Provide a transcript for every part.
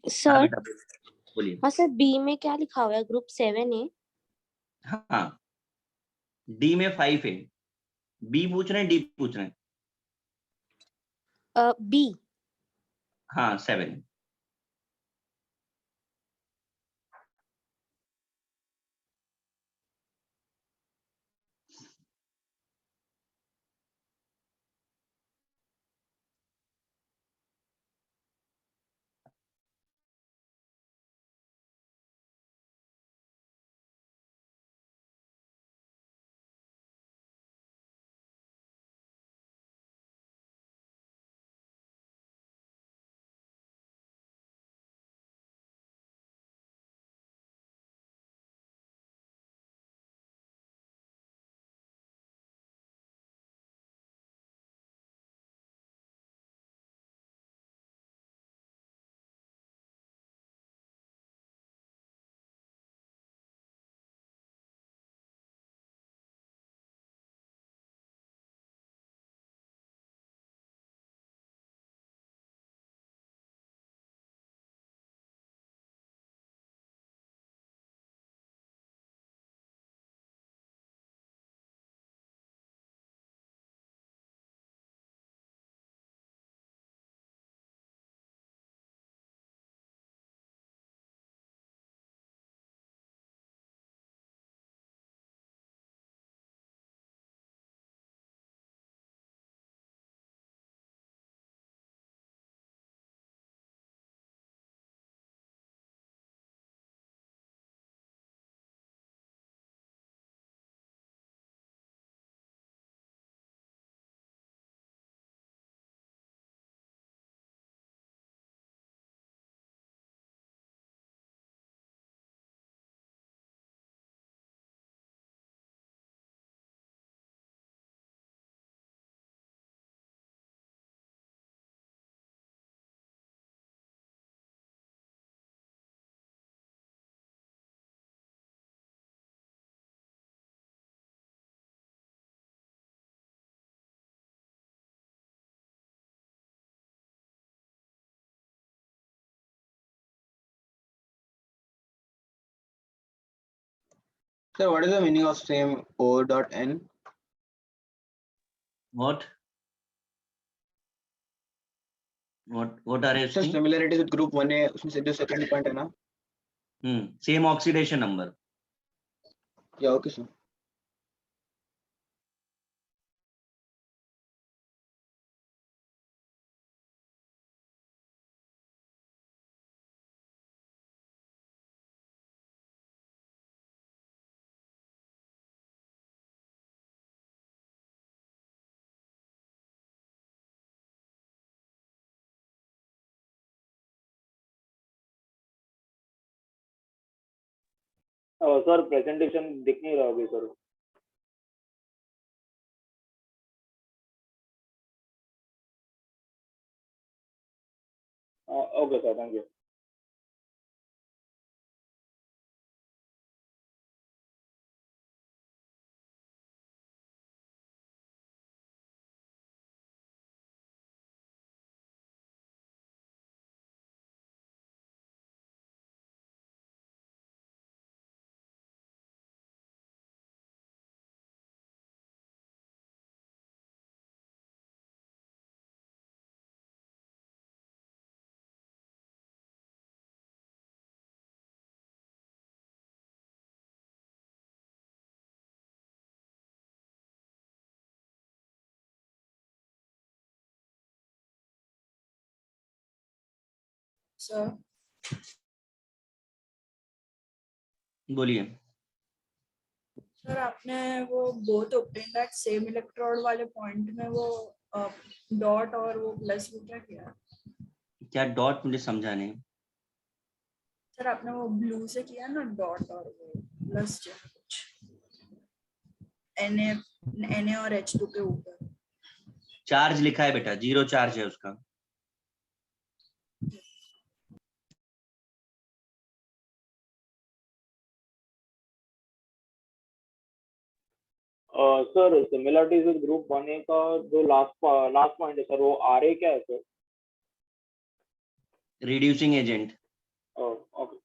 हाँ सर बेटा बोलिए। हाँ सर, बी में क्या लिखा हुआ है? ग्रुप 7 है। हाँ, डी में 5 है। बी पूछ रहे हैं, डी पूछ रहे हैं? बी। हाँ 7। So what is the meaning of same O dot N? What are you So saying? similarities with group 1A उसमें से जो second point है ना? Same oxidation number. Yeah, okay sir. Sir presentation दिख नहीं रहा अभी sir. Okay sir, thank you. Sir बोलिए। सर आपने वो both obtained at same electrode वाले पॉइंट में वो डॉट और वो प्लस वो क्या किया? क्या डॉट? मुझे समझा नहीं। सर आपने वो ब्लू से किया ना डॉट और वो प्लस जो कुछ Na और H2 के ऊपर चार्ज लिखा है बेटा, 0 चार्ज है उसका। Sir similarities with group 1A का जो लास्ट पॉइंट है सर, वो RA क्या है sir? Reducing agent. Oh, okay.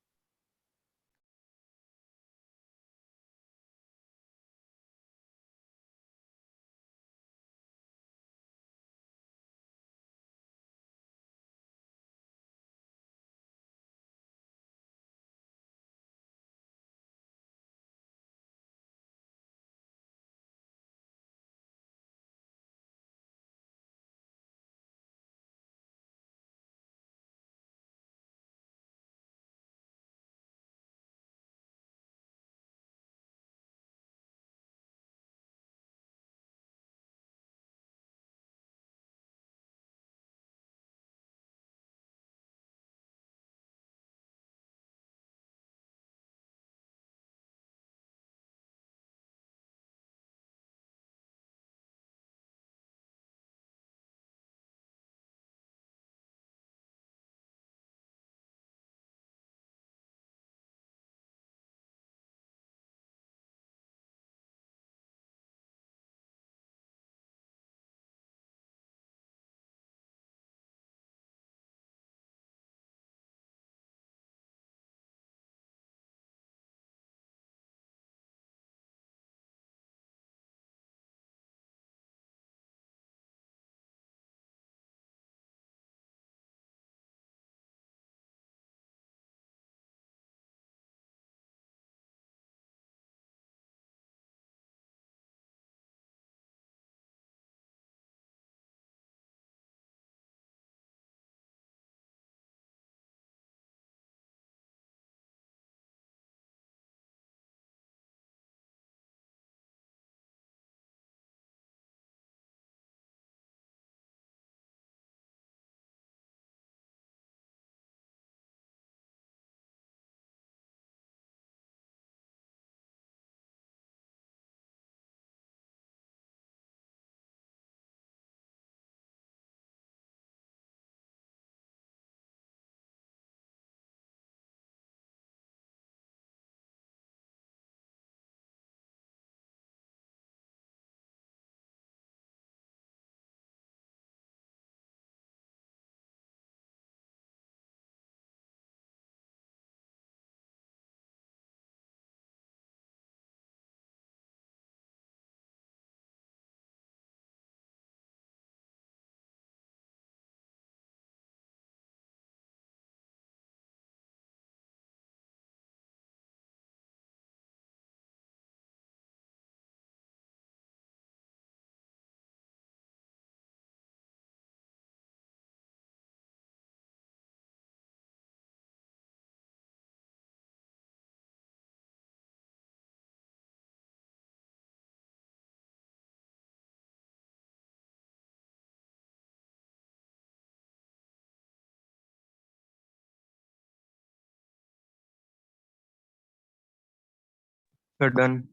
You're done.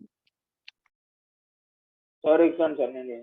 Sir एक सेकंड चलने दीजिए.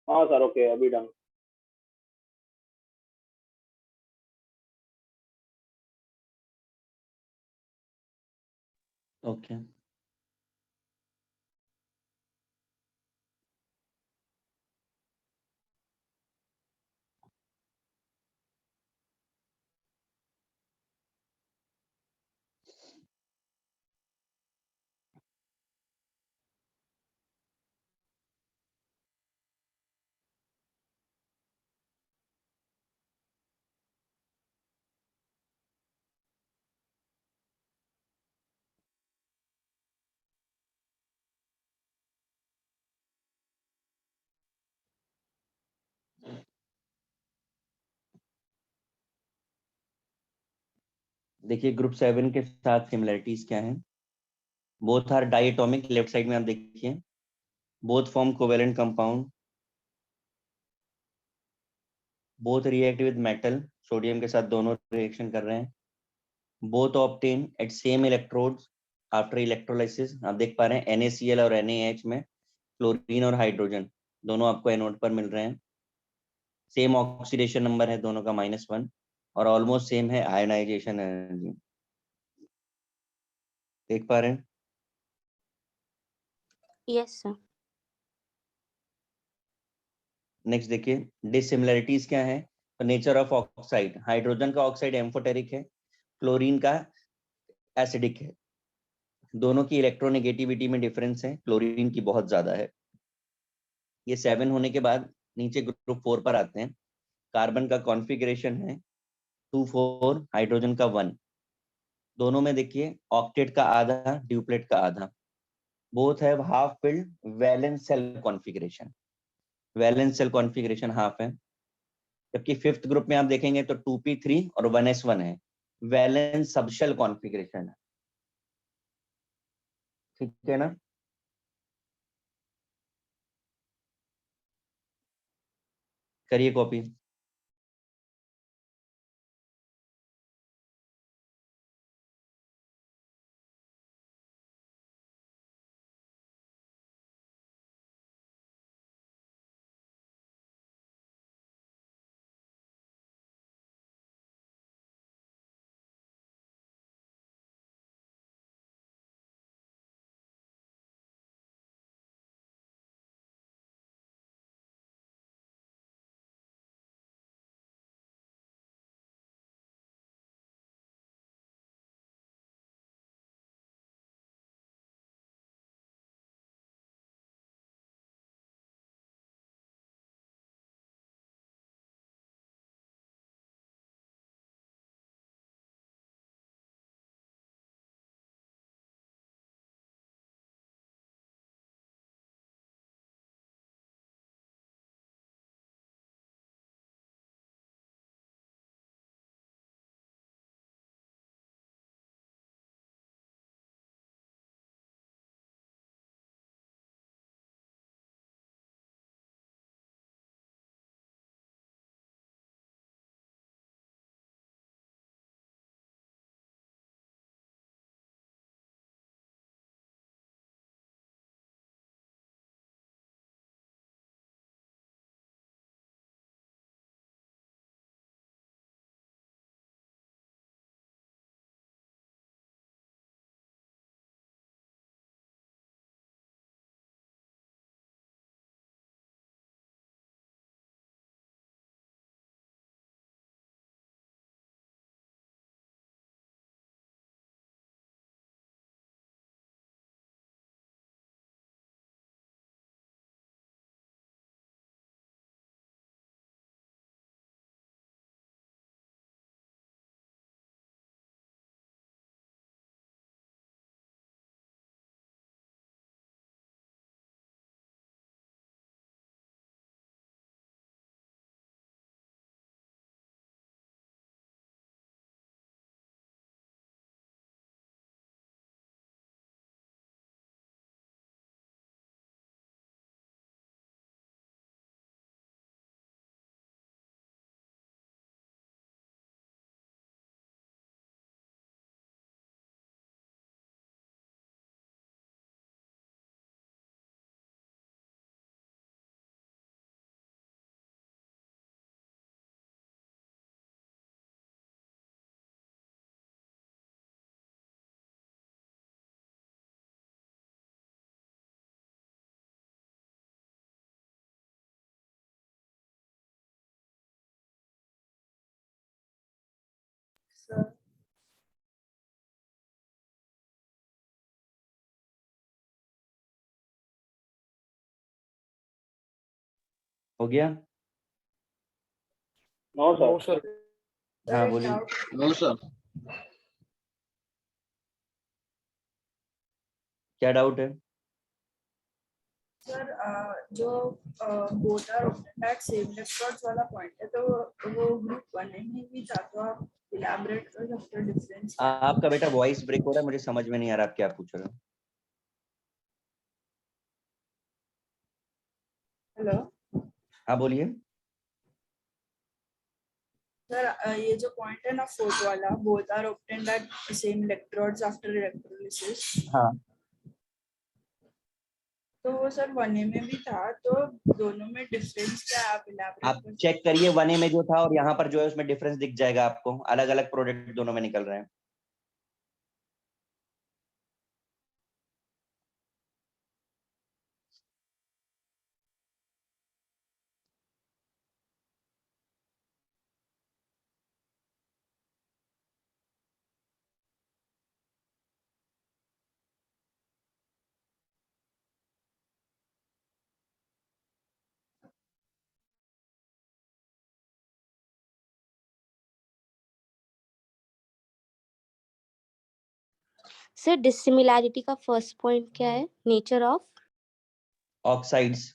हाँ सर, ओके, अभी डन. ओके देखिए ग्रुप 7 के साथ सिमिलरिटीज क्या है। Both are diatomic, left side में आप देखिए, both form covalent compound, both react with metal, sodium के साथ दोनों रिएक्शन कर रहे हैं, both obtain at same electrodes after electrolysis. आप देख पा रहे हैं NaCl और NaH में क्लोरीन और हाइड्रोजन दोनों आपको एनोड पर मिल रहे हैं। सेम ऑक्सीडेशन नंबर है दोनों का -1 और ऑलमोस्ट सेम है आयोनाइजेशन एनर्जी। देख पा रहे हैं। Yes sir. नेक्स्ट देखिए डिसिमिलरिटीज क्या है। तो नेचर ऑफ ऑक्साइड, हाइड्रोजन का ऑक्साइड एम्फोटेरिक है, क्लोरीन का एसिडिक है। दोनों की इलेक्ट्रोनेगेटिविटी में डिफरेंस है, क्लोरीन की बहुत ज्यादा है। ये 7 होने के बाद नीचे ग्रुप 4 पर आते हैं। कार्बन का कॉन्फ़िगरेशन है 2 4, हाइड्रोजन का 1। दोनों में देखिए ऑक्टेट का आधा, ड्यूप्लेट का आधा। Both have half filled valence shell configuration, valence shell configuration half है। जबकि 5th ग्रुप में आप देखेंगे तो 2p3 और 1s1 है, वैलेंस सबशेल कॉन्फ़िगरेशन है। ठीक है ना। करिए कॉपी। सर हो गया। No No, sir. sir. हाँ एक बोलिए। Doubt No, sir. क्या डाउट है। सर, जो both are open at same electrodes वाला पॉइंट है, तो वो ग्रुप 1 में भी था, तो आप elaborate कर सकते हो difference? आपका बेटा वॉइस ब्रेक हो रहा है, मुझे समझ में नहीं आ रहा आप क्या पूछ रहे हो। Hello. हाँ बोलिए। Sir, ये जो point है ना fourth वाला, both are obtained at same electrodes after electrolysis. हाँ, तो वो सर 1A में भी था, तो दोनों में difference क्या है, आप elaborate आप कर सकते चेक करिए 1A में जो था और यहाँ पर जो है उसमें डिफरेंस दिख जाएगा आपको, अलग अलग प्रोडक्ट दोनों में निकल रहे हैं। सर डिसिमिलैरिटी का फर्स्ट पॉइंट क्या है? नेचर ऑफ ऑक्साइड्स,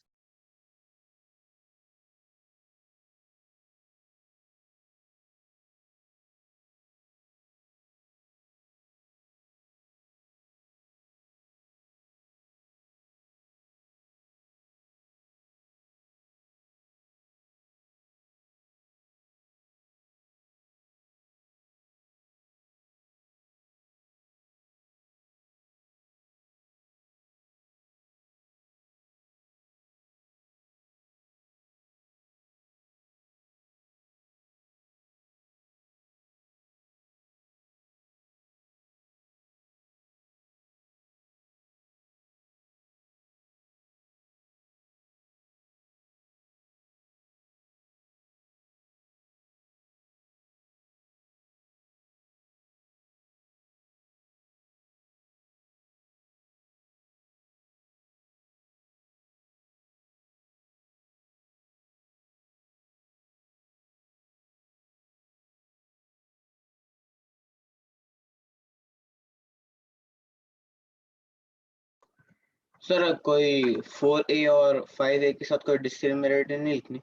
सर कोई 4A और 5A के साथ कोई डिसिमिलरिटी नहीं लिखनी?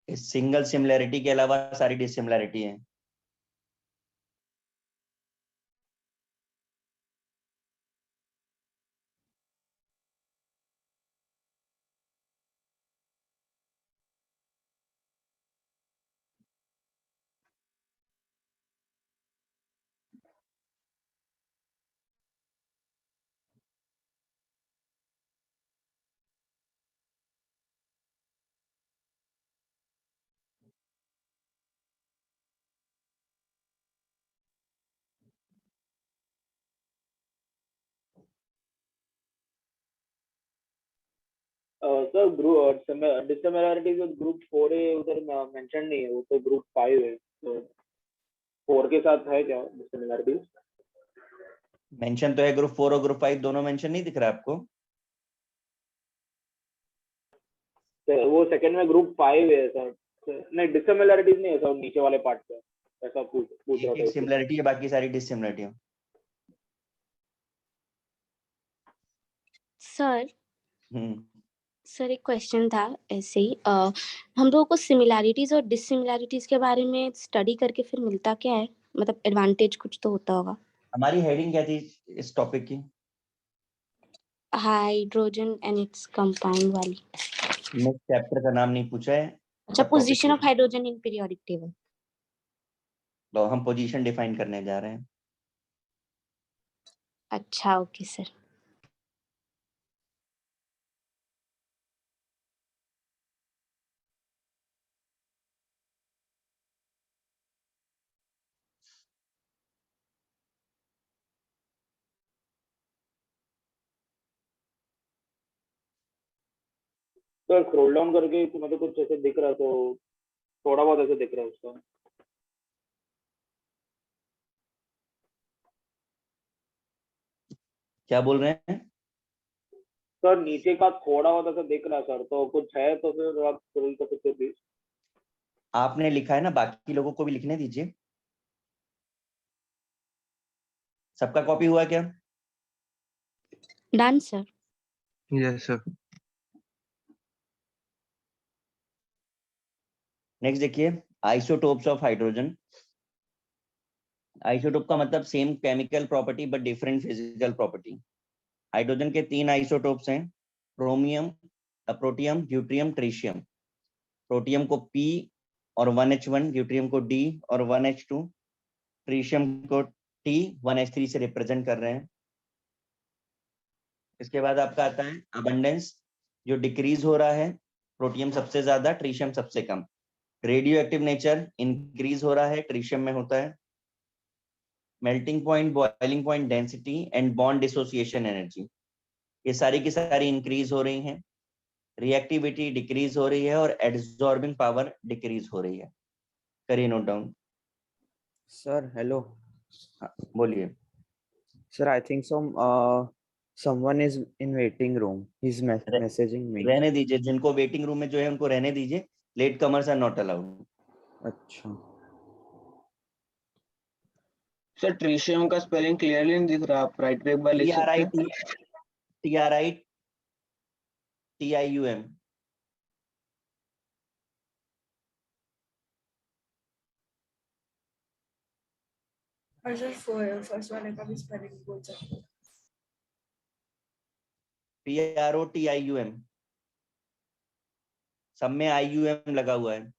इस सिंगल सिमिलैरिटी के अलावा सारी डिसिमिलैरिटी है। Sir group dissimilarities with group 4A उधर मेंशन नहीं है, वो तो ग्रुप 5 है, तो 4 के साथ है क्या डिसिमिलैरिटीज? मेंशन तो है ग्रुप 4 और ग्रुप 5 दोनों मेंशन नहीं दिख रहा आपको? वो सेकंड में ग्रुप 5 है सर, नहीं डिसिमिलैरिटीज नहीं है सर नीचे वाले पार्ट पे, ऐसा पूछ रहा एक था एक इसलिए। सिमिलैरिटी है, बाकी सारी डिसिमिलैरिटी है। सर हम्म, सर एक क्वेश्चन था ऐसे ही हम लोगों को सिमिलैरिटीज और डिसिमिलैरिटीज के बारे में स्टडी करके फिर मिलता क्या है? मतलब एडवांटेज कुछ तो होता होगा। हमारी हेडिंग क्या थी इस टॉपिक की? हाइड्रोजन एंड इट्स कंपाउंड वाली। नेक्स्ट चैप्टर का नाम नहीं पूछा है, अच्छा, सब topic position of hydrogen in periodic table. तो हम पोजीशन डिफाइन करने जा रहे हैं। अच्छा ओके सर। तो स्क्रॉल डाउन करके तुम्हें तो कुछ ऐसे दिख रहा, तो थोड़ा बहुत ऐसे दिख रहा है उसका। क्या बोल रहे हैं? सर नीचे का थोड़ा बहुत ऐसा दिख रहा है सर, तो कुछ है तो फिर आप स्क्रॉल कर सकते हो प्लीज। आपने लिखा है ना, बाकी लोगों को भी लिखने दीजिए। सबका कॉपी हुआ क्या? Done sir. Yes sir. Next देखिए, आइसोटोप्स ऑफ हाइड्रोजन। आइसोटोप का मतलब same chemical property but different physical property. Hydrogen के 3 आइसोटोप्स हैं, क्रोमियम, प्रोटियम, ड्यूट्रियम, ट्रिशियम। प्रोटियम को P और 1H1, ड्यूट्रियम को D और 1H2, ट्रिशियम को T 1H3 से रिप्रेजेंट कर रहे हैं। इसके बाद आपका आता है अबंडेंस, जो डिक्रीज हो रहा है, प्रोटियम सबसे ज्यादा, ट्रिशियम सबसे कम। रेडियो एक्टिव नेचर इंक्रीज हो रहा है, ट्रिशियम में होता है। Melting point, boiling point, density and bond dissociation energy, ये सारी की सारी इंक्रीज हो रही हैं। रिएक्टिविटी डिक्रीज हो रही है और एब्जॉर्बिंग पावर डिक्रीज हो रही है। करिए नोट डाउन। Sir hello. बोलिए। Sir I think so someone is in waiting room, he's messaging me. रहने दीजिए, जिनको वेटिंग रूम में जो है उनको रहने दीजिए। Latecomers are not allowed. अच्छा सर ट्रिशियम का स्पेलिंग क्लियरली नहीं दिख रहा, आप राइट पे एक बार लिख सकते हैं? TRITIUM। और सर फर्स्ट वाले का भी स्पेलिंग बोल सकते हैं? PROTIUM, सब में IUM लगा हुआ है।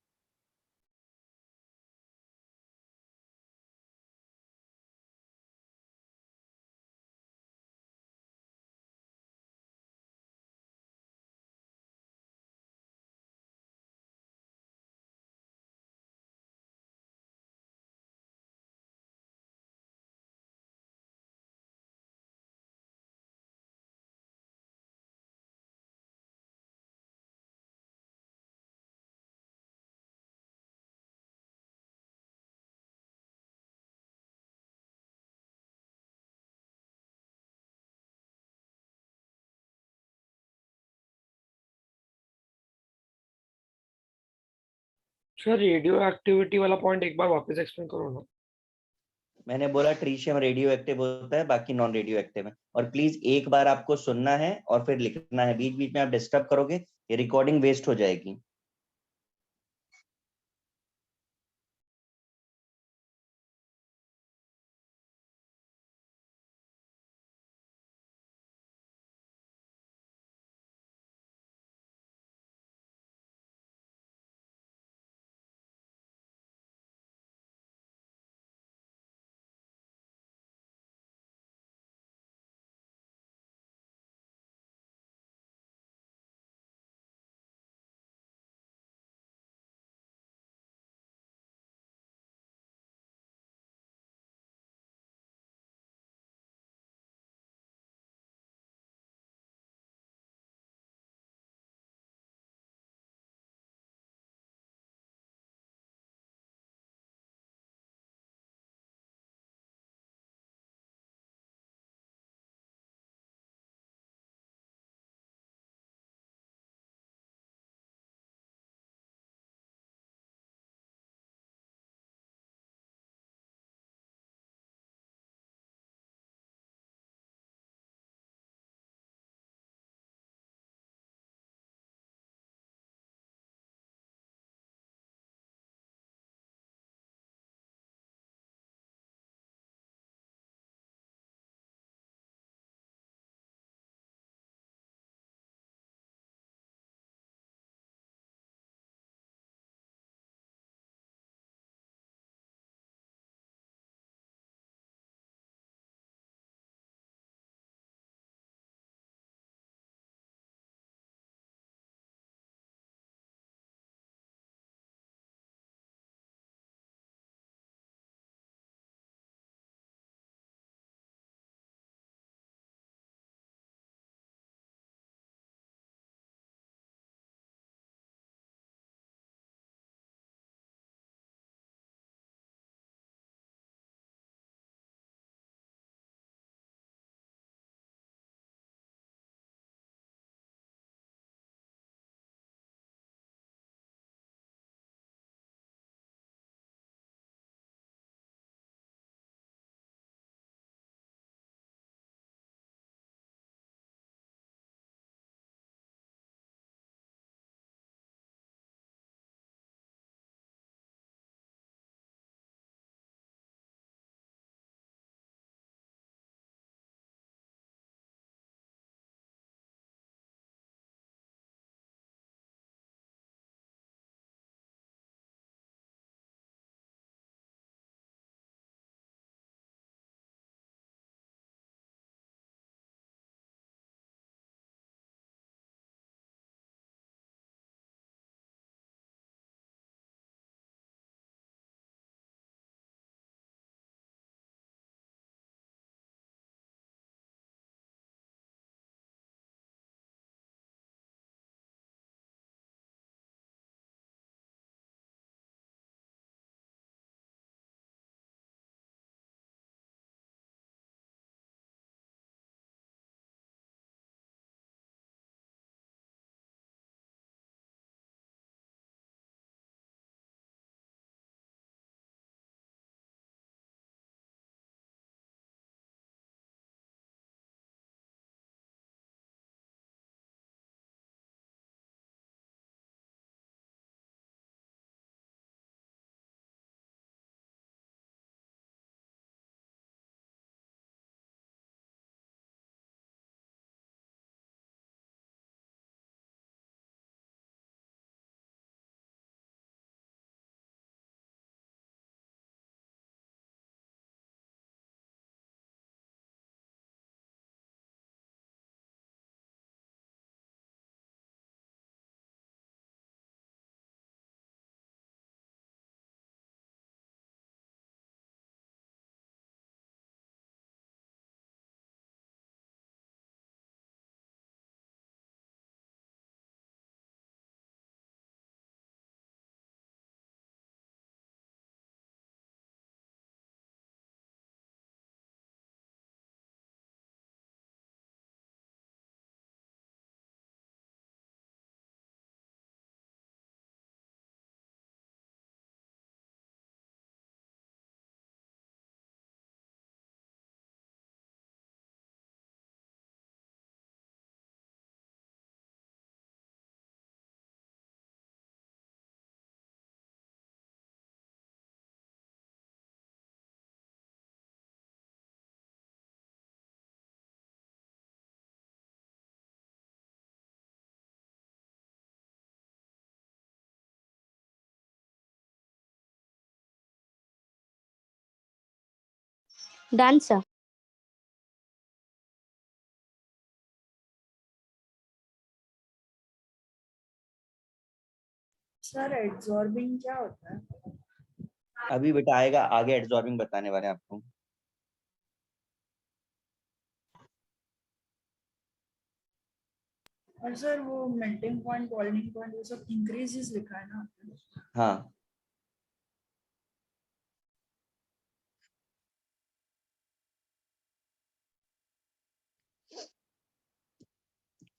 सर रेडियो एक्टिविटी वाला पॉइंट एक बार वापस एक्सप्लेन करो ना। मैंने बोला ट्रिशियम रेडियो एक्टिव होता है, बाकी नॉन रेडियो एक्टिव है। और प्लीज एक बार आपको सुनना है और फिर लिखना है, बीच बीच में आप डिस्टर्ब करोगे ये रिकॉर्डिंग वेस्ट हो जाएगी। Done sir. सर एड्सॉर्बिंग क्या होता है? अभी बेटा आएगा, आगे एड्सॉर्बिंग बताने वाले हैं आपको। और सर वो मेल्टिंग पॉइंट, बॉइलिंग पॉइंट, वो सब इंक्रीजेस लिखा है ना? हाँ,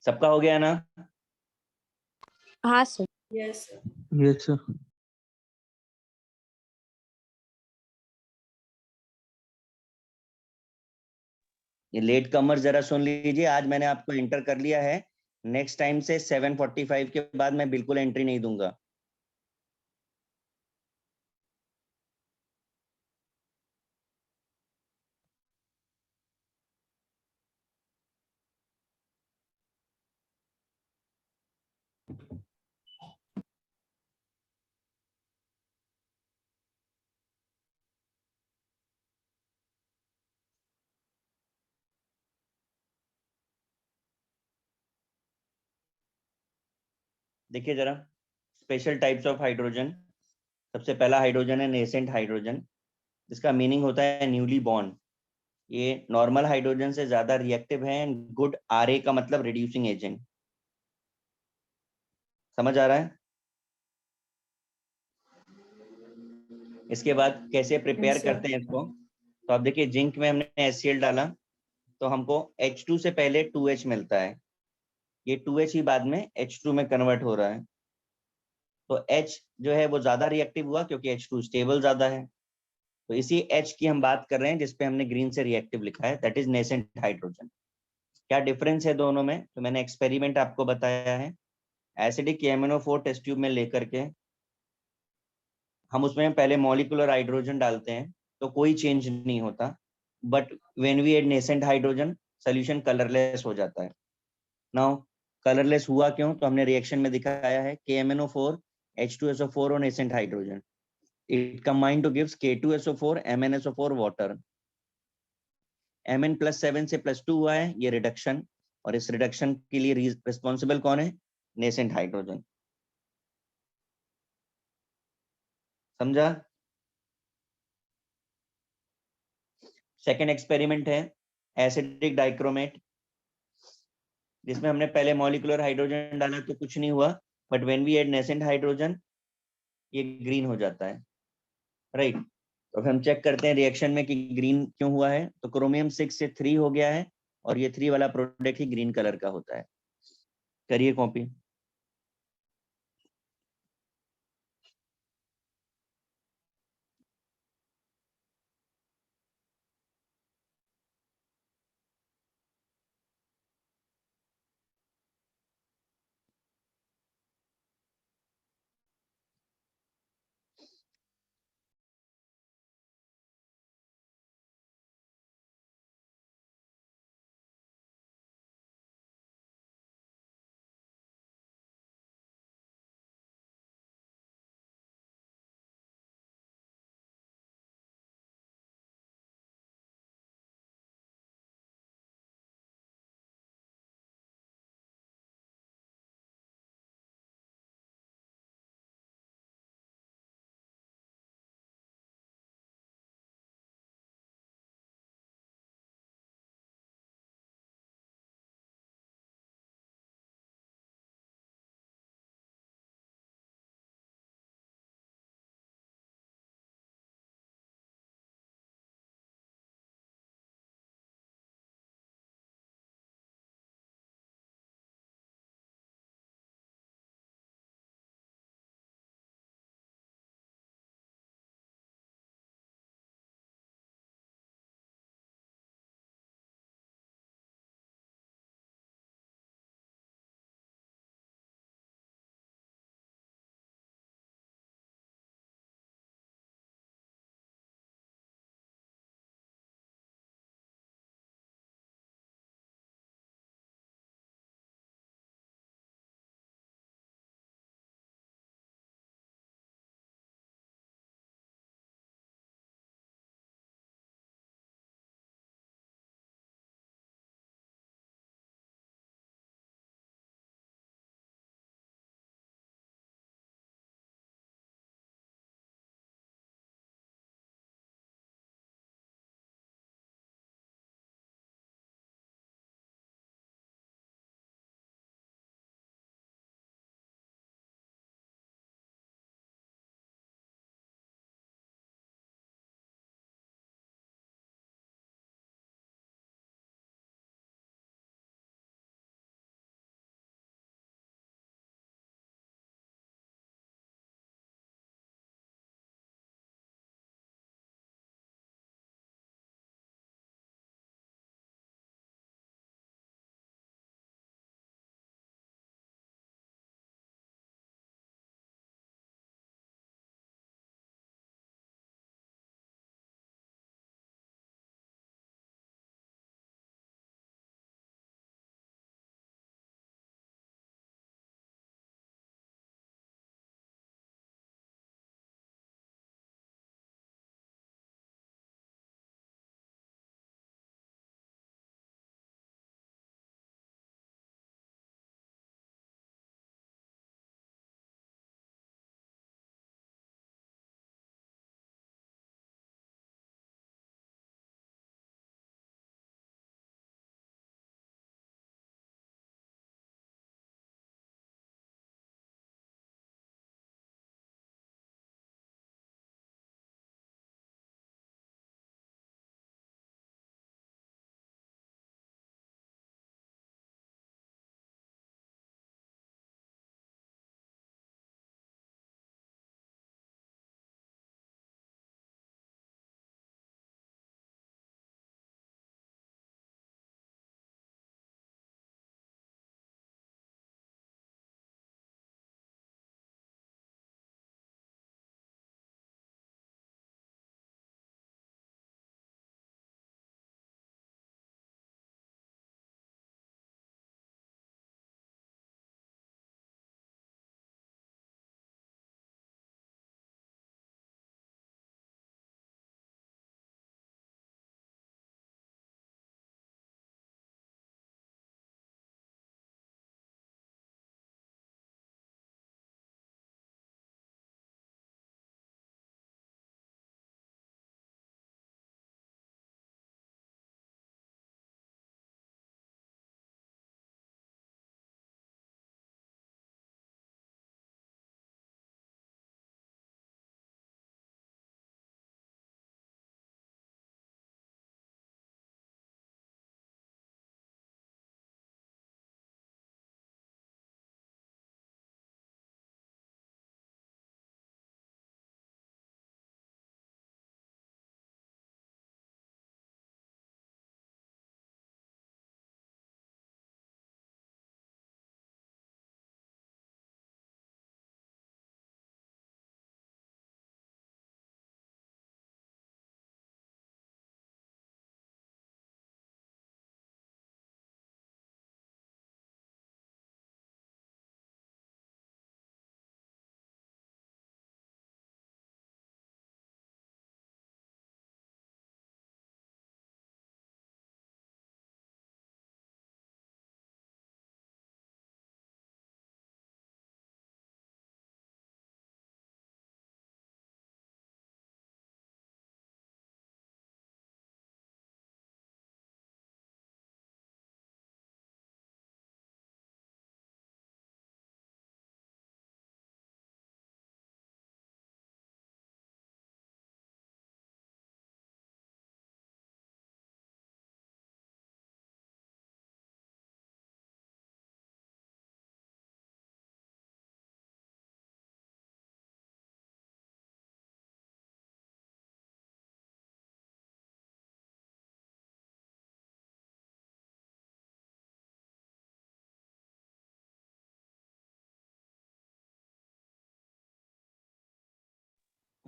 सबका हो गया ना? हाँ sir. Yes sir. Yes, sir. ये लेट कमर जरा सुन लीजिए, आज मैंने आपको एंटर कर लिया है। नेक्स्ट टाइम से 7:45 के बाद मैं बिल्कुल एंट्री नहीं दूंगा। देखिए जरा, स्पेशल टाइप्स ऑफ हाइड्रोजन। सबसे पहला हाइड्रोजन है नेसेंट हाइड्रोजन, जिसका मीनिंग होता है न्यूली बॉर्न। ये नॉर्मल हाइड्रोजन से ज्यादा रिएक्टिव है एंड गुड आरए का मतलब रिड्यूसिंग एजेंट। समझ आ रहा है? इसके बाद कैसे प्रिपेयर Yes, sir. करते हैं इसको, तो आप देखिए जिंक में हमने HCl डाला तो हमको H2 से पहले 2H मिलता है। ये 2H ही बाद में H2 में कन्वर्ट हो रहा है। तो H जो है वो ज्यादा रिएक्टिव हुआ क्योंकि H2 स्टेबल ज्यादा है। तो इसी H की हम बात कर रहे हैं जिसपे हमने ग्रीन से रिएक्टिव लिखा है, दैट इज नेसेंट हाइड्रोजन। क्या डिफरेंस है दोनों में, तो मैंने एक्सपेरिमेंट आपको बताया है। एसिडिक KMnO4 टेस्ट ट्यूब में लेकर के हम उसमें पहले मॉलिक्यूलर हाइड्रोजन डालते हैं तो कोई चेंज नहीं होता, but when we add nascent hydrogen solution colourless हो जाता है। नाउ कलरलेस हुआ क्यों, तो हमने रिएक्शन में दिखाया है KMnO4 H2SO4 और nascent hydrogen, it combined to gives K2SO4 MnSO4 water। Mn+7 से +2 हुआ है, ये रिडक्शन, और इस रिडक्शन के लिए रिस्पॉन्सिबल कौन है, नेसेंट हाइड्रोजन। समझा? सेकेंड एक्सपेरिमेंट है एसिडिक डाइक्रोमेट, जिसमें हमने पहले मॉलिक्यूलर हाइड्रोजन डाला तो कुछ नहीं हुआ, but when we add nascent hydrogen ये ग्रीन हो जाता है, राइट। तो हम चेक करते हैं रिएक्शन में कि ग्रीन क्यों हुआ है, तो क्रोमियम 6 से 3 हो गया है और ये 3 वाला प्रोडक्ट ही ग्रीन कलर का होता है। करिए कॉपी।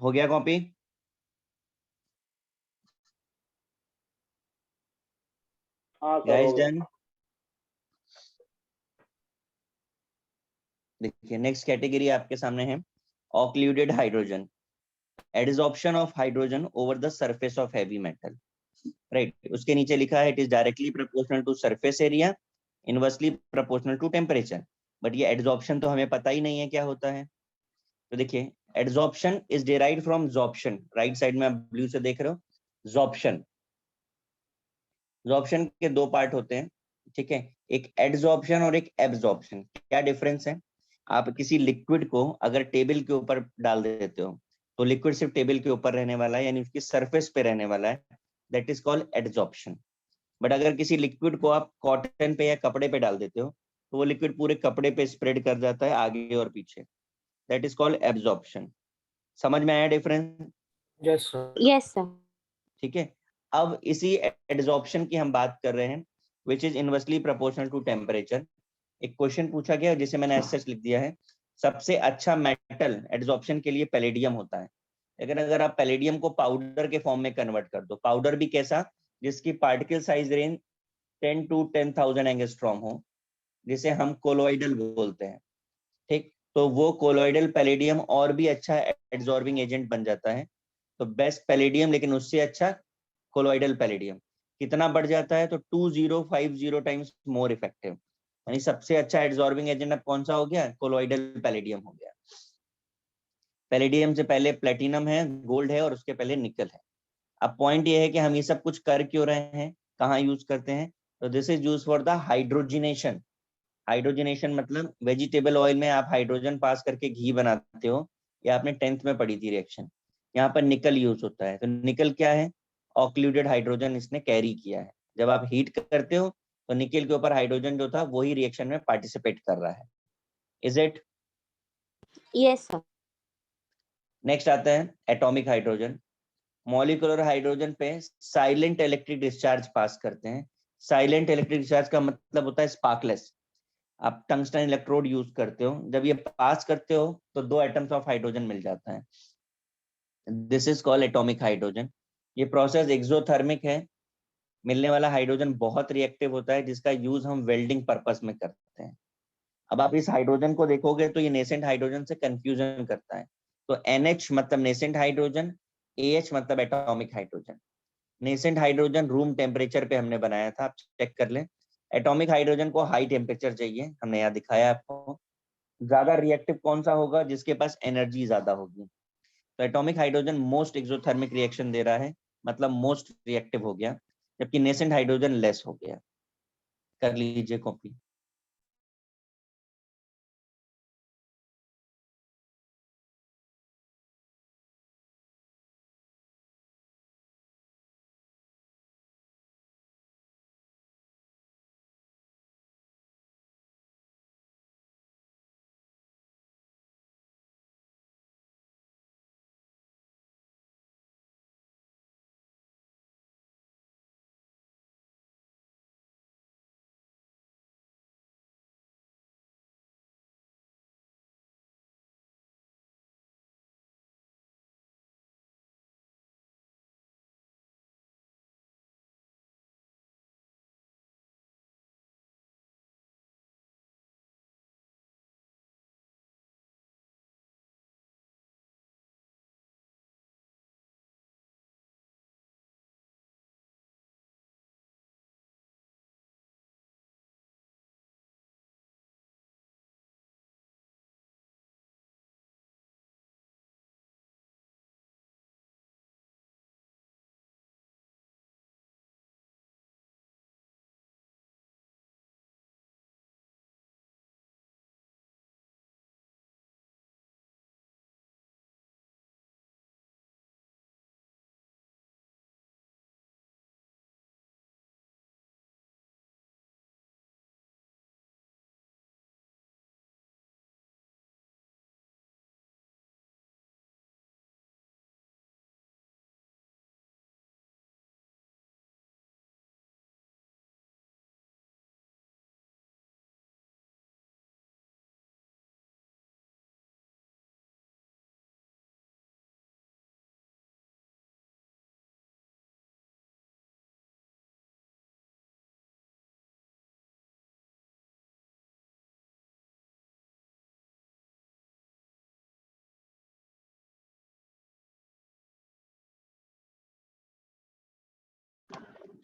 हो गया कॉपी? हाँ सर, गाइस हो गया। डन? देखिए नेक्स्ट कैटेगरी आपके सामने है occluded hydrogen, adsorption of hydrogen over the surface of heavy metal, right. उसके नीचे लिखा है it is directly proportional to surface area, inversely proportional to temperature. But ये एडजॉर्प्शन तो हमें पता ही नहीं है क्या होता है। तो देखिए adsorption is derived from sorption, right side में आप ब्लू से देख रहे हो, जॉर्प्शन। जॉर्प्शन के दो पार्ट होते हैं, ठीक है, एक एडजॉर्प्शन और एक एब्जॉर्प्शन। क्या डिफरेंस है? आप किसी लिक्विड को अगर टेबल के ऊपर डाल देते हो तो लिक्विड सिर्फ टेबल के ऊपर रहने वाला है, यानी उसकी सरफेस पे रहने वाला है, that is called adsorption. But अगर किसी लिक्विड को आप कॉटन पे या कपड़े पे डाल देते हो तो वो लिक्विड पूरे कपड़े पे स्प्रेड कर जाता है आगे और पीछे, दैट इज कॉल्ड एब्जॉर्प्शन। समझ में आया difference? Yes sir. Yes sir. ठीक है। अब इसी एडजॉर्प्शन की हम बात कर रहे हैं which is inversely proportional to temperature. एक क्वेश्चन पूछा गया जिसे मैंने ऐसे लिख दिया है, सबसे अच्छा मेटल एडजॉर्प्शन के लिए पैलेडियम होता है। लेकिन अगर आप पैलेडियम को पाउडर के फॉर्म में कन्वर्ट कर दो, पाउडर भी कैसा, जिसकी particle size range 10 to 10,000 angstrom हो, जिसे हम कोलोइडल बोलते हैं, ठीक, तो वो कोलोइडल पैलेडियम और भी अच्छा एड्सॉर्बिंग एजेंट बन जाता है। तो बेस्ट पैलेडियम, लेकिन उससे अच्छा कोलोइडल पैलेडियम। कितना बढ़ जाता है? तो 2050 टाइम्स मोर इफेक्टिव, यानी सबसे अच्छा एड्सॉर्बिंग एजेंट अब कौन सा हो गया? कोलोइडल पैलेडियम हो गया। पैलेडियम से पहले प्लेटिनम है, गोल्ड है और उसके पहले निकल है। अब पॉइंट ये है कि हम ये सब कुछ कर क्यों रहे हैं, कहाँ यूज करते हैं? तो this is use for the hydrogenation. Hydrogenation मतलब वेजिटेबल ऑयल में आप हाइड्रोजन पास करके घी बनाते हो, या आपने 10th में पढ़ी थी रिएक्शन। यहाँ पर निकल यूज होता है। तो निकल क्या है? ऑक्लूडेड हाइड्रोजन इसने कैरी किया है। जब आप हीट करते हो तो निकल के ऊपर हाइड्रोजन जो था वही रिएक्शन में पार्टिसिपेट कर रहा है। Is it? Yes sir. Next आता है एटॉमिक हाइड्रोजन। मॉलिक्यूलर हाइड्रोजन पे साइलेंट इलेक्ट्रिक डिस्चार्ज पास करते हैं। साइलेंट इलेक्ट्रिक डिस्चार्ज का मतलब होता है स्पार्कलेस। आप टंगस्टन इलेक्ट्रोड यूज करते हो, जब ये पास करते हो तो 2 एटम्स ऑफ हाइड्रोजन मिल जाता है, this is called atomic hydrogen. ये प्रोसेस एक्सोथर्मिक है। मिलने वाला हाइड्रोजन बहुत रिएक्टिव होता है, जिसका यूज हम वेल्डिंग पर्पस में करते हैं। अब आप इस हाइड्रोजन को देखोगे तो ये नेसेंट हाइड्रोजन से कंफ्यूजन करता है। तो NH मतलब नेसेंट हाइड्रोजन, AH मतलब atomic hydrogen. Nascent hydrogen room temperature पे हमने बनाया था, आप चेक कर लें। एटॉमिक हाइड्रोजन को हाई टेम्परेचर चाहिए, हमने यहाँ दिखाया आपको। ज्यादा रिएक्टिव कौन सा होगा? जिसके पास एनर्जी ज्यादा होगी। तो atomic hydrogen most exothermic reaction दे रहा है, मतलब मोस्ट रिएक्टिव हो गया, जबकि नेसेंट हाइड्रोजन लेस हो गया। कर लीजिए कॉपी।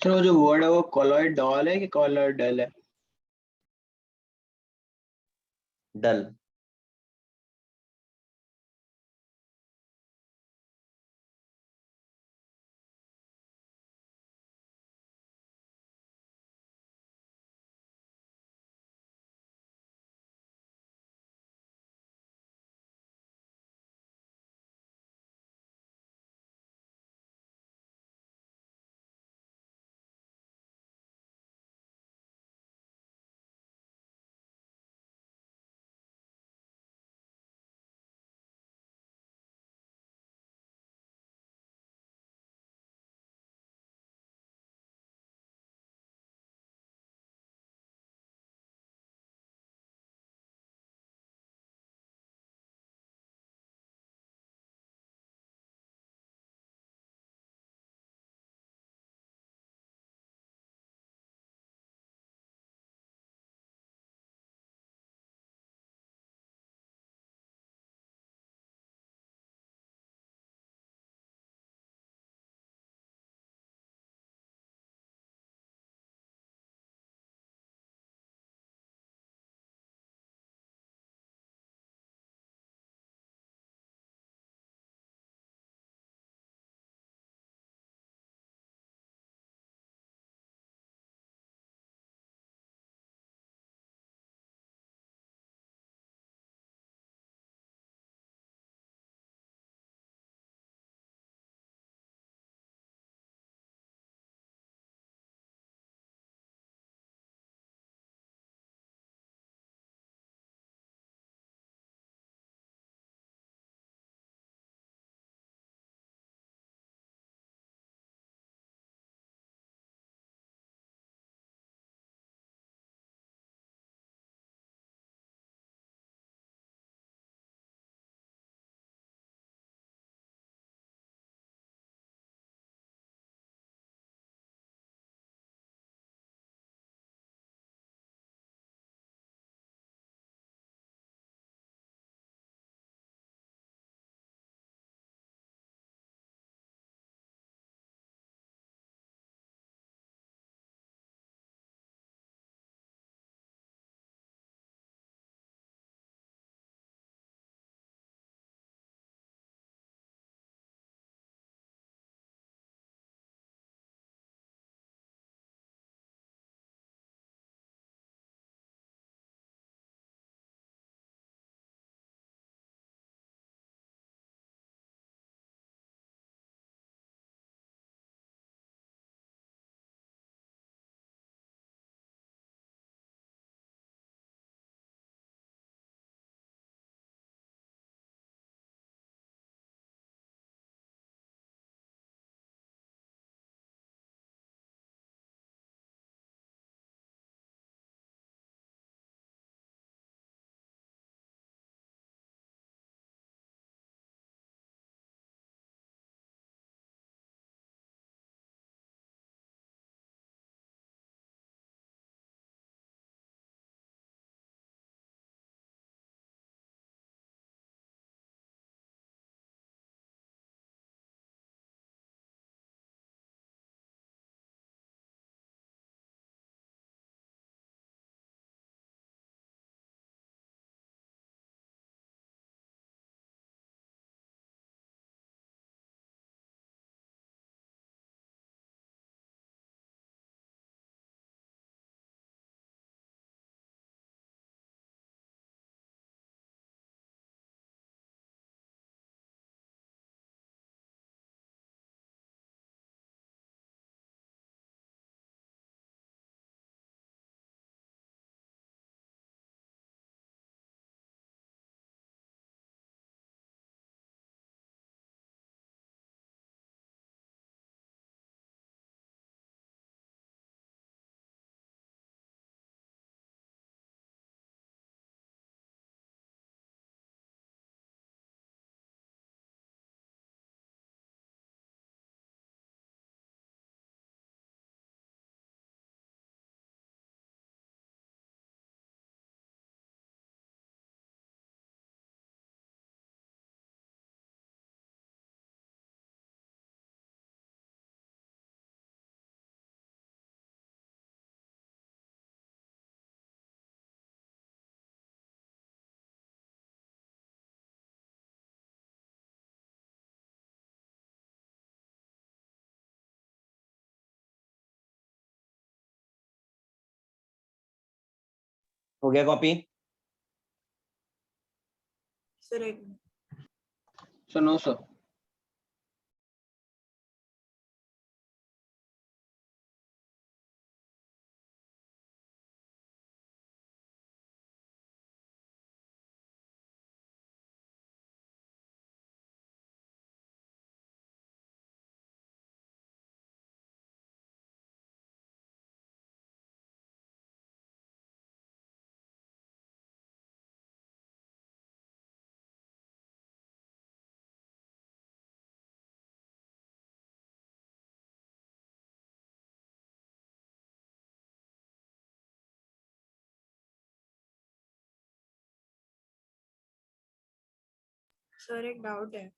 सर वो जो वर्ड है वो कॉलॉइड डॉल है कि कॉलॉइड डल है? डल। हो गया कॉपी? सर एक मिनट। Sir no sir. सर एक डाउट है।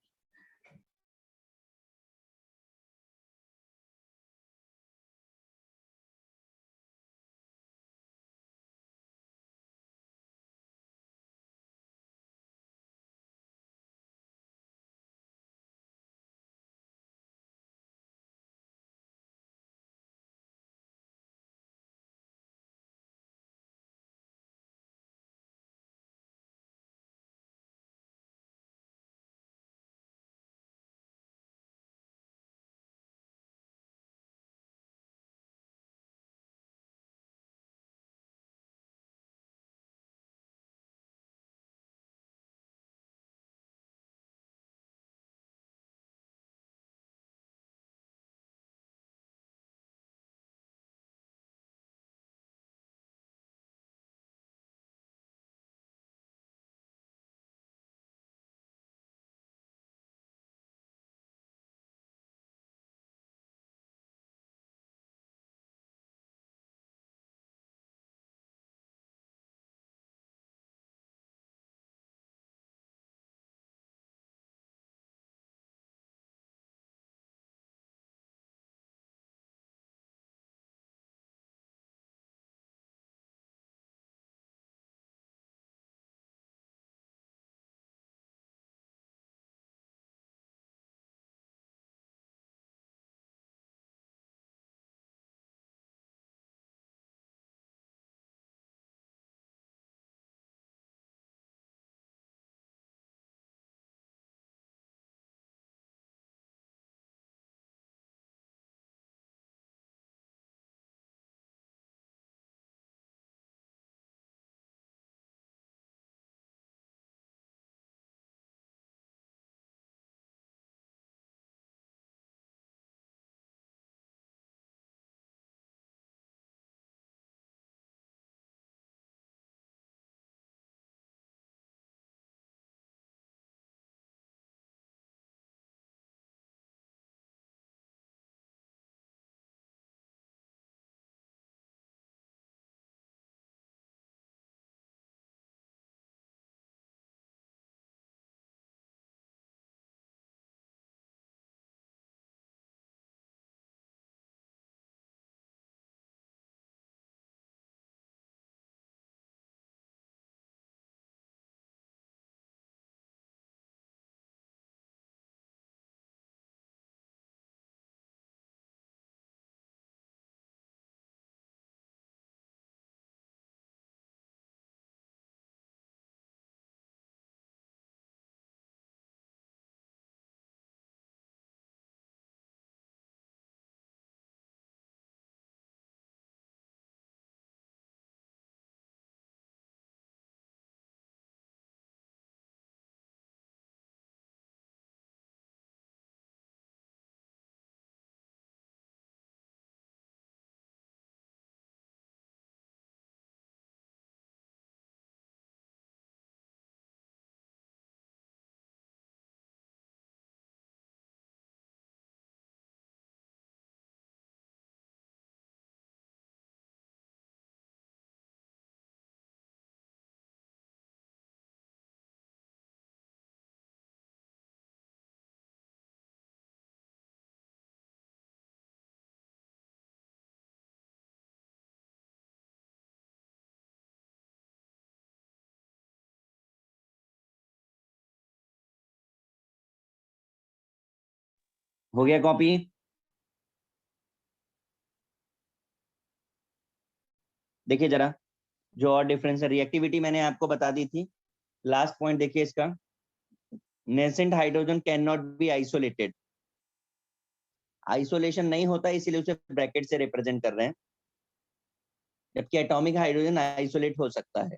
हो गया कॉपी? देखिए जरा, जो और डिफरेंस है, रिएक्टिविटी मैंने आपको बता दी थी। लास्ट पॉइंट देखिए इसका, nascent hydrogen can not be isolated, isolation नहीं होता इसलिए उसे ब्रैकेट से रिप्रेजेंट कर रहे हैं, जबकि एटॉमिक हाइड्रोजन आइसोलेट हो सकता है।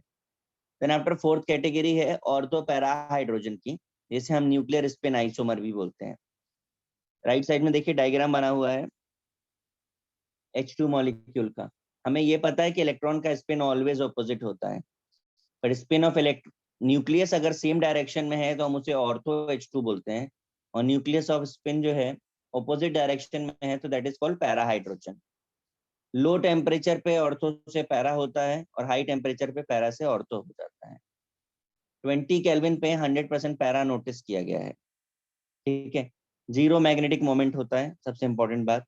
देन आफ्टर फोर्थ कैटेगरी है ऑर्थो पैरा हाइड्रोजन की, जिसे हम न्यूक्लियर स्पिन आइसोमर भी बोलते हैं। राइट साइड में देखिए डायग्राम बना हुआ है H2 मॉलिक्यूल का। हमें ये पता है कि इलेक्ट्रॉन का स्पिन ऑलवेज ऑपोजिट होता है, पर स्पिन ऑफ न्यूक्लियस अगर सेम डायरेक्शन में है तो हम उसे ऑर्थो H2 बोलते हैं, और न्यूक्लियस ऑफ स्पिन जो है ऑपोजिट डायरेक्शन में है तो that is called para hydrogen. Low temperature पे ऑर्थो से पैरा होता है और हाई टेम्परेचर पे पैरा से ऑर्थो हो जाता है। 20 केल्विन पे 100% पैरा नोटिस किया गया है, ठीक है। जीरो मैग्नेटिक मोमेंट होता है, सबसे इंपॉर्टेंट बात।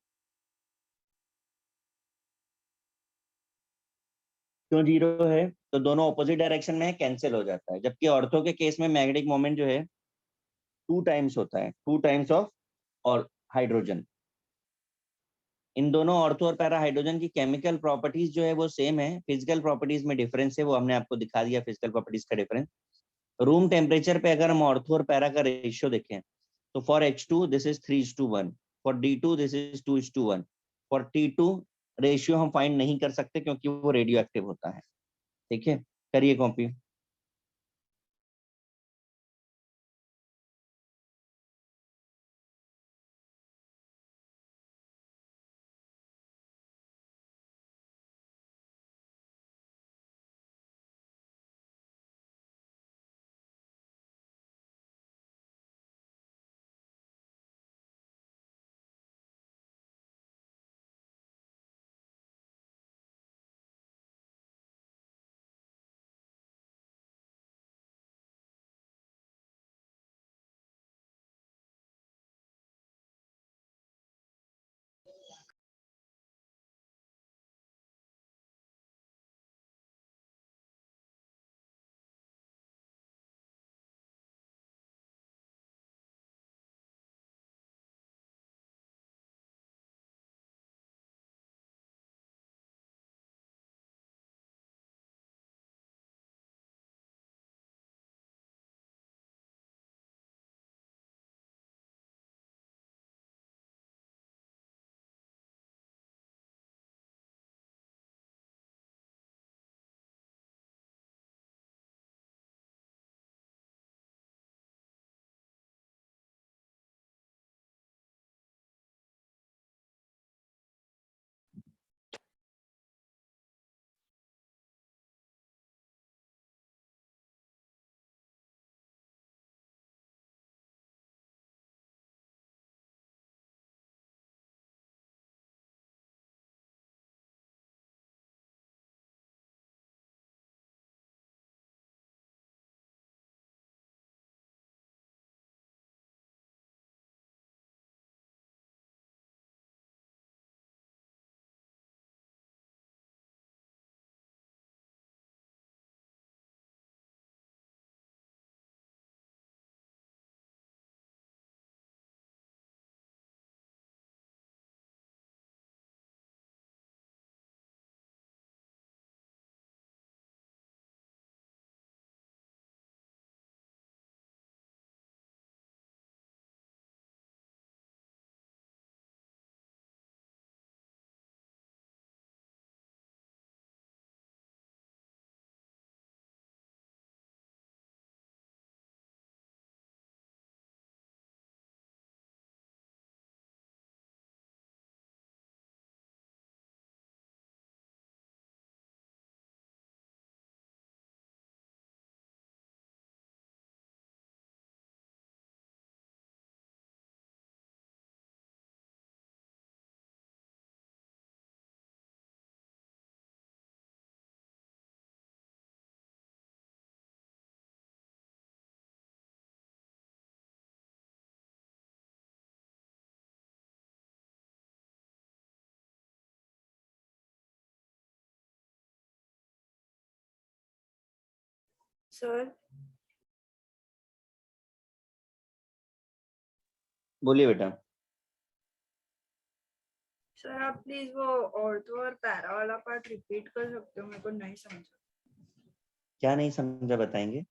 क्यों जीरो है? तो दोनों ऑपोजिट डायरेक्शन में है, कैंसिल हो जाता है, जबकि ऑर्थो के केस में मैग्नेटिक मोमेंट जो है 2 टाइम्स होता है, 2 टाइम्स ऑफ और हाइड्रोजन। इन दोनों ऑर्थो और पैरा हाइड्रोजन की केमिकल प्रॉपर्टीज जो है वो सेम है, फिजिकल प्रॉपर्टीज में डिफरेंस है, वो हमने आपको दिखा दिया फिजिकल प्रॉपर्टीज का डिफरेंस। रूम टेम्परेचर पे अगर हम ऑर्थो और पैरा का रेशियो देखें तो for H2 this is 3:1, for D2 this is 2:1, for T2 ratio हम फाइंड नहीं कर सकते क्योंकि वो रेडियो एक्टिव होता है, ठीक है। करिए कॉपी। सर बोलिए बेटा। सर आप प्लीज वो ऑर्थो और पैरा वाला पार्ट रिपीट कर सकते हो, मेरे को नहीं समझा। क्या नहीं समझा, बताएंगे?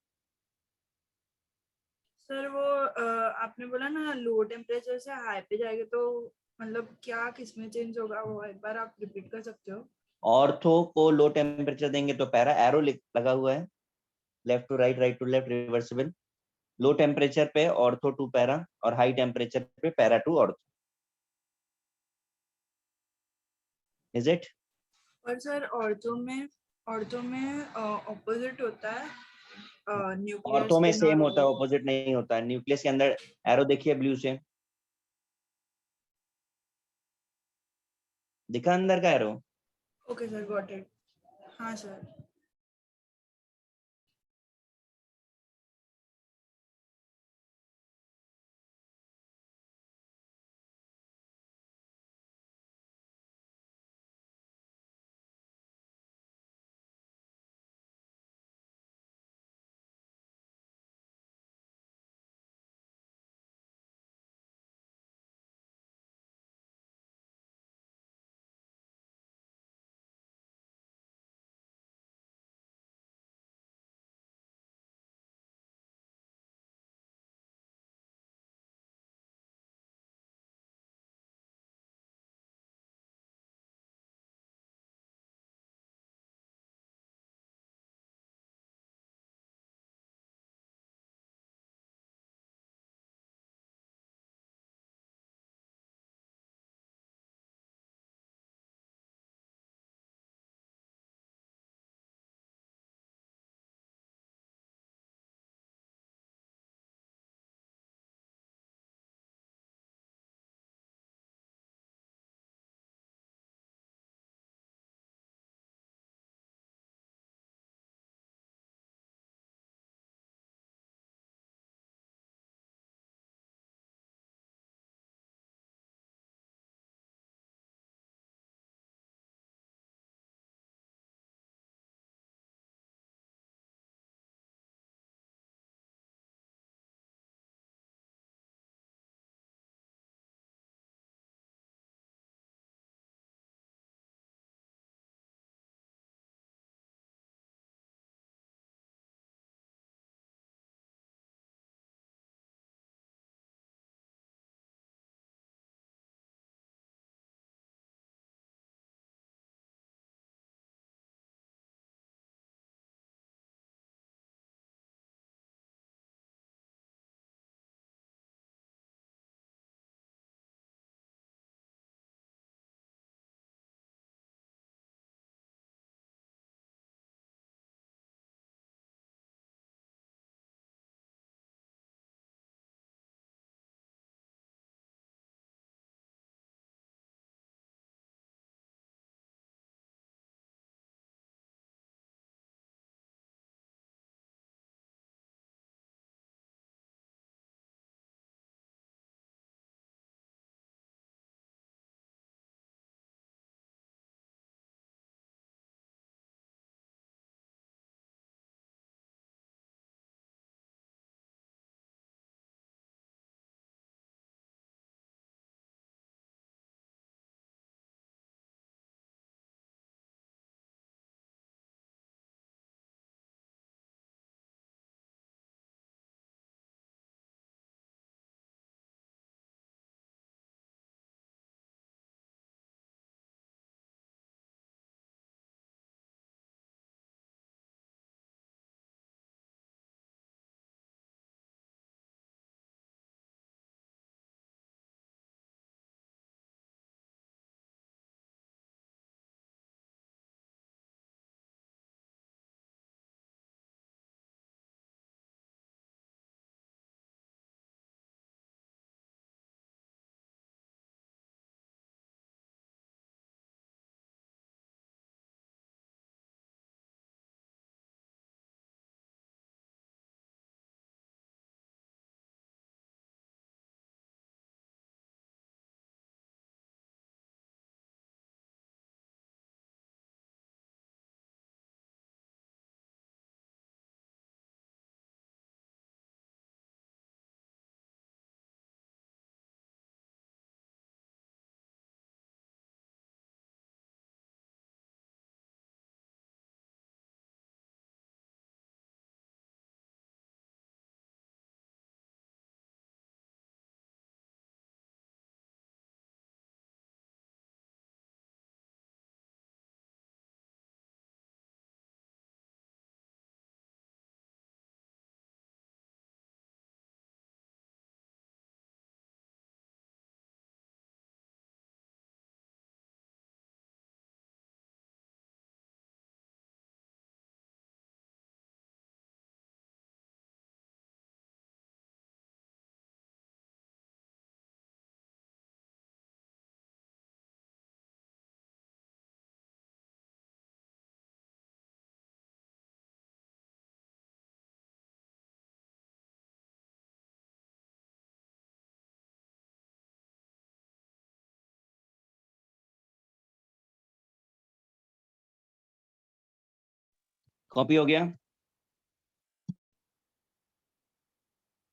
सर वो आपने बोला ना लो टेम्परेचर से हाई पे जाएगा तो मतलब क्या किसमें चेंज होगा, वो एक बार आप रिपीट कर सकते हो? ऑर्थो को लो टेम्परेचर देंगे तो पैरा, एरो लगा हुआ है, left to right, right to left, reversible. Low temperature पे ऑर्थो टू पैरा, और हाई टेम्परेचर पे para to ortho. Is it? और सर ऑर्थो में ऑपोजिट होता है न्यूक्लियस ऑर्थो में के सेम होता है, नॉर्मल। ऑपोजिट नहीं होता है। न्यूक्लियस के अंदर एरो देखिए ब्लू से, दिखा अंदर का arrow? Okay sir, got it. हाँ सर। कॉपी हो गया?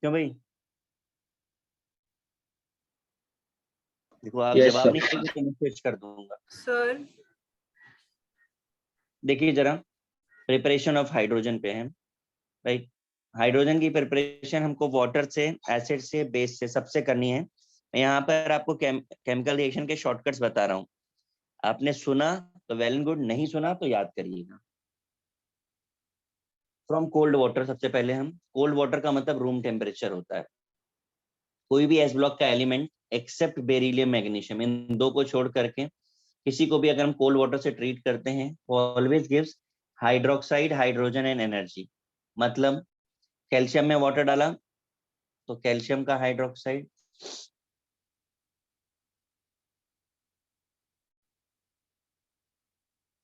क्यों भाई? देखो आप Yes, जवाब sir. नहीं देंगे तो मैं स्विच कर दूंगा। सर देखिए जरा, प्रिपरेशन ऑफ हाइड्रोजन पे है, राइट। हाइड्रोजन की प्रिपरेशन हमको वाटर से, एसिड से, बेस से, सबसे करनी है। मैं यहाँ पर आपको केमिकल रिएक्शन के शॉर्टकट्स बता रहा हूँ। आपने सुना तो वेल एंड गुड, नहीं सुना तो याद करिएगा। फ्रॉम कोल्ड वाटर, सबसे पहले हम कोल्ड वाटर का मतलब रूम टेम्परेचर होता है। कोई भी एस ब्लॉक का एलिमेंट एक्सेप्ट बेरिलियम मैग्नीशियम, इन दो को छोड़ करके किसी को भी अगर हम कोल्ड वाटर से ट्रीट करते हैं, always gives hydroxide, hydrogen and energy. मतलब कैल्शियम में वाटर डाला तो कैल्शियम का हाइड्रोक्साइड,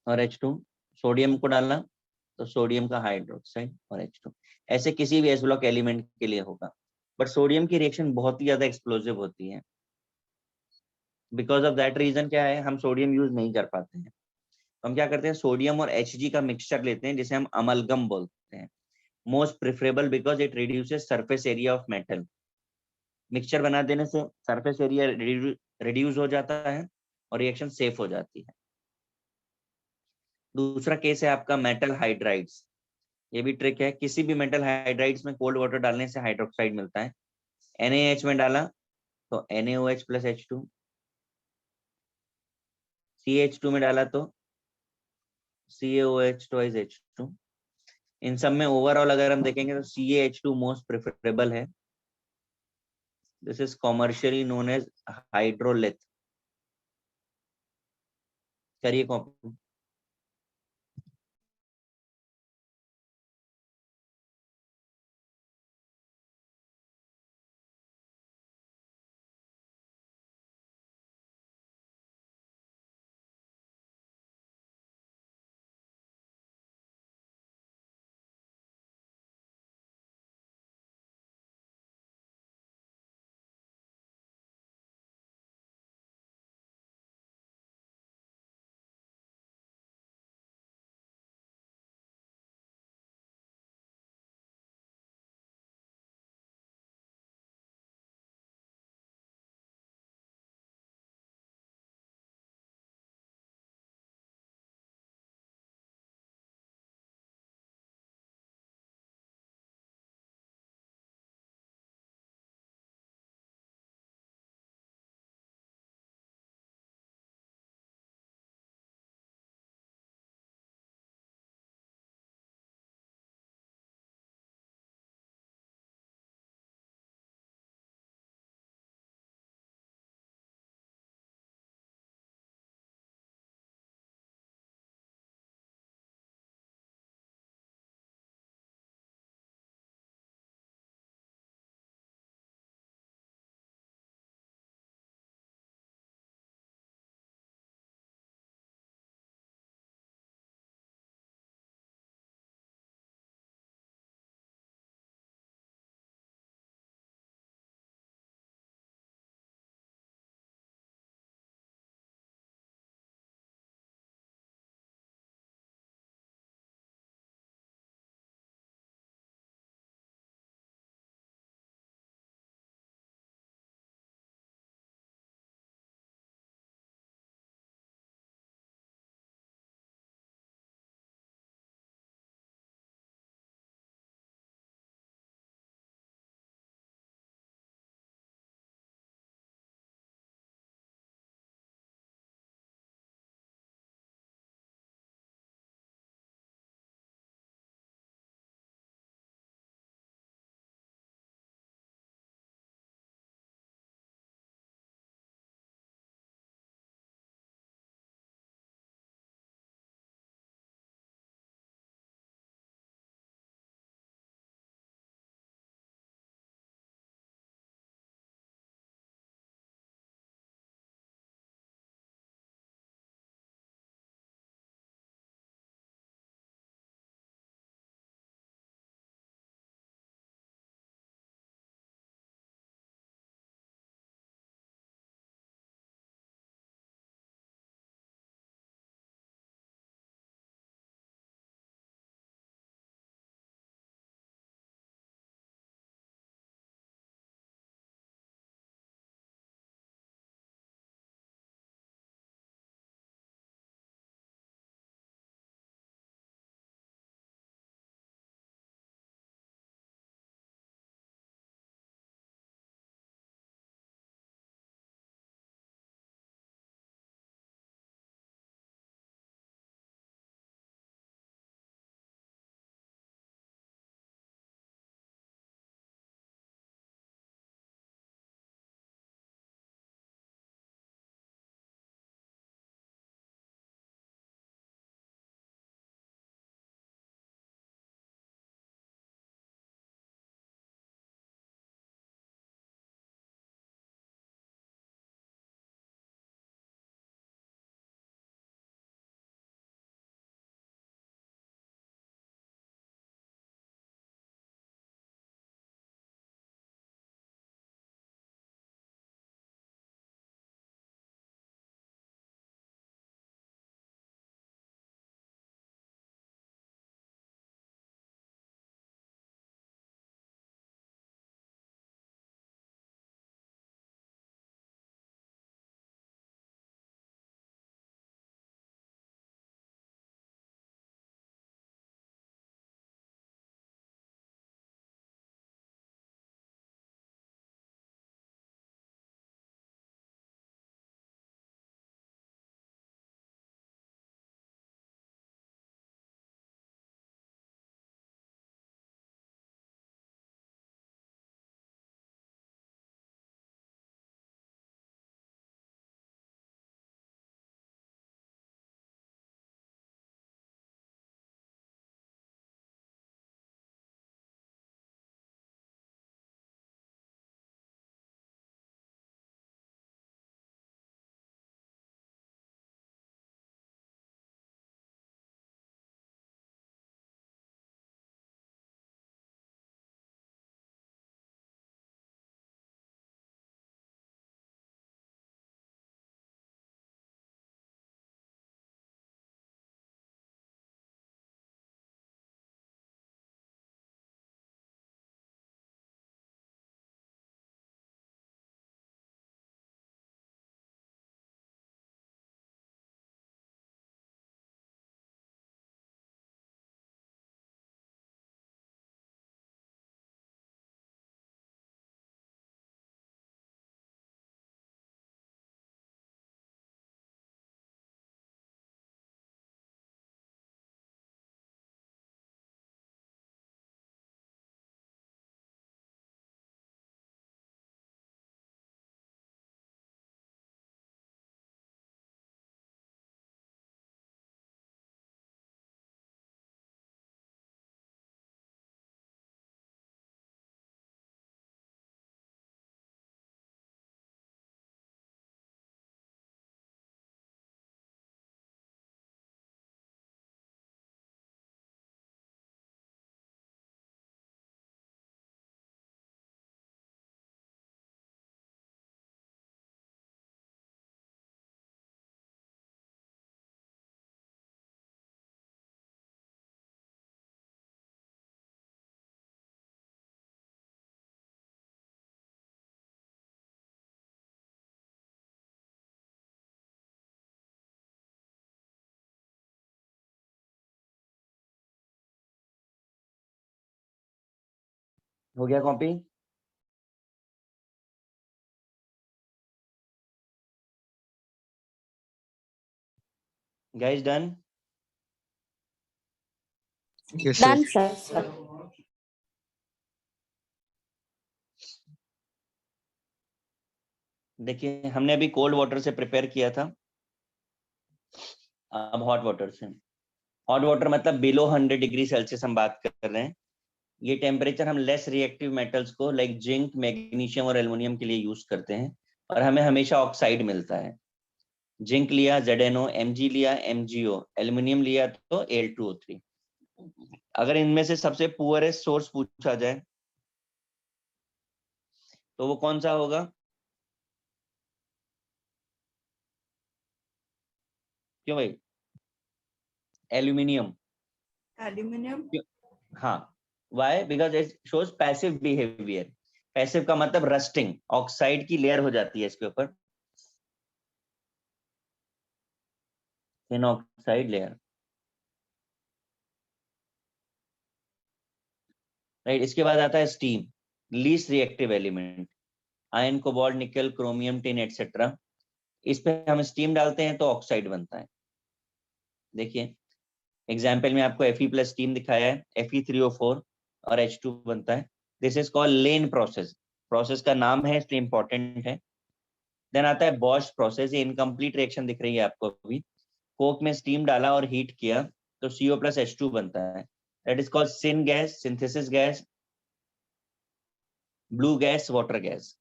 और H2, सोडियम को डाला तो सोडियम का हाइड्रोक्साइड और H2। ऐसे किसी भी एस ब्लॉक एलिमेंट के लिए होगा। बट सोडियम की रिएक्शन बहुत ही ज्यादा एक्सप्लोसिव होती है। बिकॉज ऑफ दैट रीजन क्या है, हम सोडियम यूज नहीं कर पाते हैं। हम क्या करते हैं, सोडियम और Hg का मिक्सचर लेते हैं, जिसे हम अमलगम बोलते हैं। Most preferable because it reduces surface area of metal. Mixture बना देने से सरफेस एरिया रिड्यूस हो जाता है और रिएक्शन सेफ हो जाती है। दूसरा केस है आपका मेटल हाइड्राइड्स। ये भी ट्रिक है, किसी भी मेटल हाइड्राइड्स में कोल्ड वाटर डालने से हाइड्रोक्साइड मिलता है। NaH में डाला तो NaOH प्लस H2, CH2 में डाला तो CaOH ट्वाइस H2। इन सब में ओवरऑल अगर हम देखेंगे तो CaH2 मोस्ट प्रेफरेबल है। This is commercially known as hydrolith. करिए कॉपी। हो गया copy? Guys done? Yes, sir. Done sir. देखिए हमने अभी कोल्ड वाटर से प्रिपेयर किया था, अब हॉट वाटर से। हॉट वाटर मतलब बिलो 100 डिग्री सेल्सियस हम बात कर रहे हैं। ये टेम्परेचर हम लेस रिएक्टिव मेटल्स को लाइक जिंक, मैग्नीशियम और एल्युमिनियम के लिए यूज करते हैं, और हमें हमेशा ऑक्साइड मिलता है। जिंक लिया ZnO, Mg लिया MgO, एल्युमिनियम लिया तो Al2O3। अगर इनमें से सबसे पुअरेस्ट सोर्स पूछा जाए तो वो कौन सा होगा? क्यों भाई? एल्यूमिनियम। एल्यूमिनियम। हाँ, why? Because it shows passive behaviour. Passive का मतलब रस्टिंग, ऑक्साइड की लेयर हो जाती है इसके ऊपर, थिन ऑक्साइड लेयर, राइट। इसके बाद आता है steam, least reactive element, iron, cobalt, निकल, क्रोमियम, टिन एटसेट्रा। इस पे हम स्टीम डालते हैं तो ऑक्साइड बनता है। देखिए एग्जाम्पल में आपको Fe प्लस स्टीम दिखाया है, Fe3O4 और H2 बनता है। This is called lane process. Process का नाम है इसलिए इंपॉर्टेंट है। देन आता है बॉश प्रोसेस। ये इनकम्प्लीट रिएक्शन दिख रही है आपको अभी। कोक में स्टीम डाला और हीट किया तो CO प्लस H2 बनता है, that is called syn gas, synthesis gas, blue gas, water gas.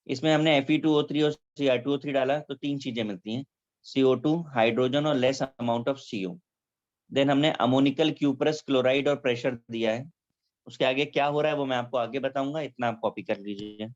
इसमें हमने Fe2O3 और Cr2O3 डाला तो तीन चीजें मिलती हैं, CO2, हाइड्रोजन और less amount of CO। Then हमने अमोनिकल, क्यूपरस, क्लोराइड और प्रेशर दिया है। उसके आगे क्या हो रहा है वो मैं आपको आगे बताऊंगा, इतना आप कॉपी कर लीजिए।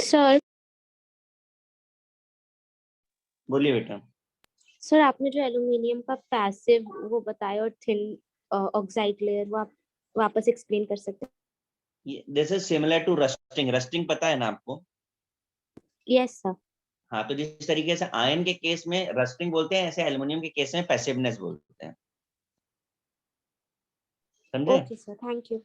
सर बोलिए बेटा। सर आपने जो एल्यूमिनियम का पैसिव वो बताया और थिन ऑक्साइड लेयर वो आप वापस एक्सप्लेन कर सकते हैं? This is similar to rusting. Rusting पता है ना आपको? Yes sir. हाँ, तो जिस तरीके से आयन के केस में रस्टिंग बोलते हैं, ऐसे एल्युमिनियम के केस में पैसिवनेस बोलते हैं। समझे? Okay sir, thank you.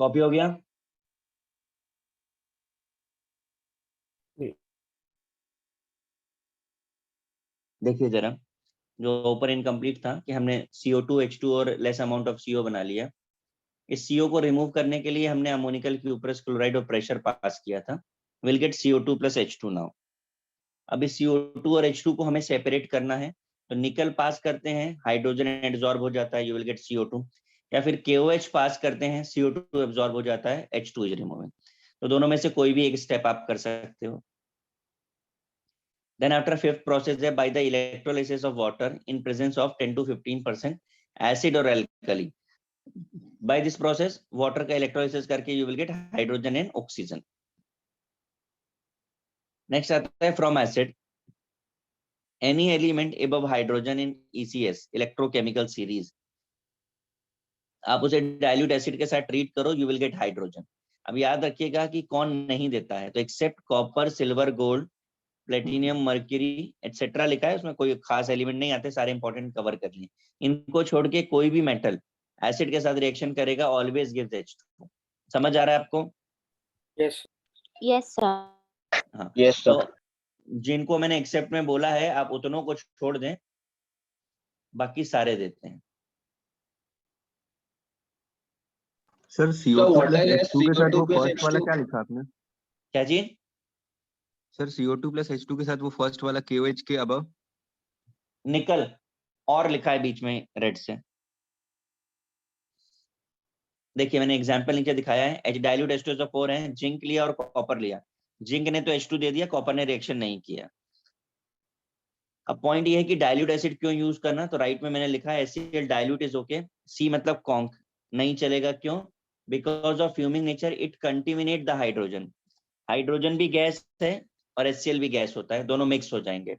Copy हो गया? देखिए जरा, जो ऊपर इनकम्प्लीट था कि हमने CO2 H2 और लेस अमाउंट ऑफ CO बना लिया। इस CO को रिमूव करने के लिए हमने अमोनिकल क्यूप्रस क्लोराइड और प्रेशर पास किया था। Will get CO2 plus H2 now. अब इस CO2 और H2 को हमें सेपरेट करना है, तो निकल पास करते हैं, हाइड्रोजन एब्जॉर्ब हो जाता है, यू विल गेट CO2, या फिर KOH पास करते हैं, CO2 एब्जॉर्ब हो जाता है, H2 इज रिमूविंग। तो दोनों में से कोई भी एक स्टेप आप कर सकते हो। Then after fifth process है by the electrolysis of water in presence of 10 to 15% acid or alkali. By this process water का electrolysis करके you will get hydrogen and oxygen. Next आता है from acid. Any element above hydrogen in ECS electrochemical series. आप उसे dilute acid के साथ treat करो, you will get hydrogen. अब याद रखिएगा कि कौन नहीं देता है, तो except copper, silver, gold, platinum, mercury etcetera लिखा है, उसमें कोई खास एलिमेंट नहीं आते, सारे इंपॉर्टेंट कवर कर लिए। इनको छोड़ के कोई भी मेटल एसिड के साथ रिएक्शन करेगा, ऑलवेज गिव्स H2। समझ आ रहा है आपको? Yes yes sir. हाँ, यस तो सर। जिनको मैंने एक्सेप्ट में बोला है आप उतनों को छोड़ दें, बाकी सारे देते हैं। Sir So CO2 what plus I guess H2 के साथ CO2 वो plus फर्स्ट वाला H2. क्या लिखा आपने? क्या जी? सर CO2 प्लस H2 के साथ वो फर्स्ट वाला KOH के अबव निकल और लिखा है बीच में रेड से। देखिए मैंने एग्जांपल नीचे दिखाया है, H डाइल्यूट H2SO4 है, जिंक लिया और कॉपर लिया। जिंक ने तो H2 दे दिया, कॉपर ने रिएक्शन नहीं किया। अब पॉइंट ये है कि डाइल्यूट एसिड क्यों यूज करना, तो राइट में मैंने लिखा है HCl dilute is okay, C मतलब कॉन्क नहीं चलेगा, क्यों? Because of fuming nature it contaminate the hydrogen. Hydrogen भी गैस है और HCl भी गैस होता है, दोनों मिक्स हो जाएंगे।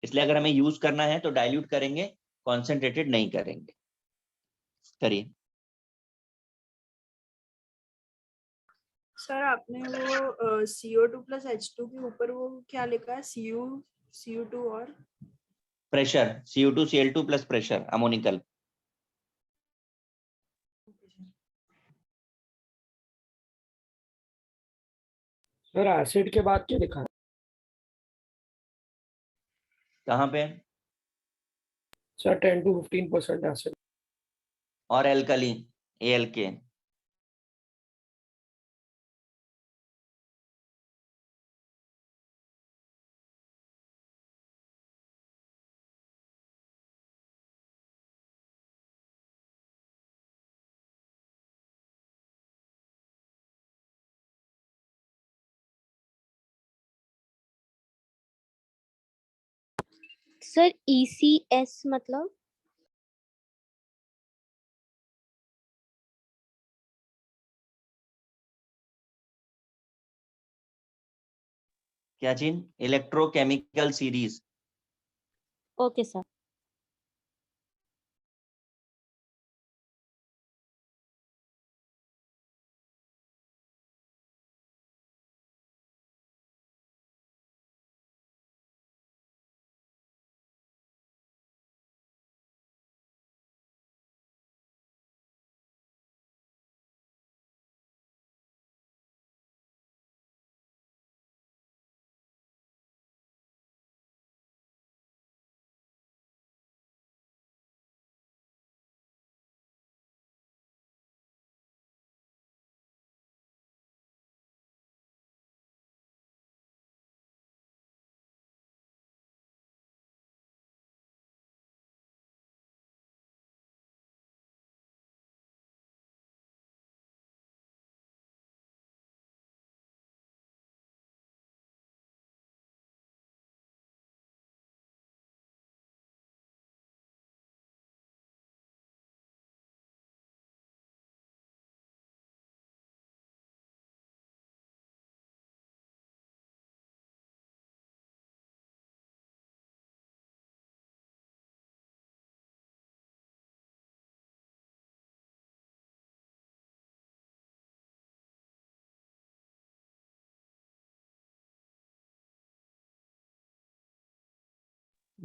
इसलिए अगर हमें यूज करना है तो डाइल्यूट करेंगे, कॉन्सेंट्रेटेड नहीं करेंगे। करिए। सर आपने वो CO2 प्लस H2 के ऊपर वो क्या लिखा है, CO2 और pressure Cu2Cl2 plus pressure ammoniacal. Sir acid के बाद क्या लिखा है? कहाँ पे? Sir 10 to 15% acid. और एल्कली ALK। सर ECS मतलब? क्या चीज? Electrochemical series. Okay sir.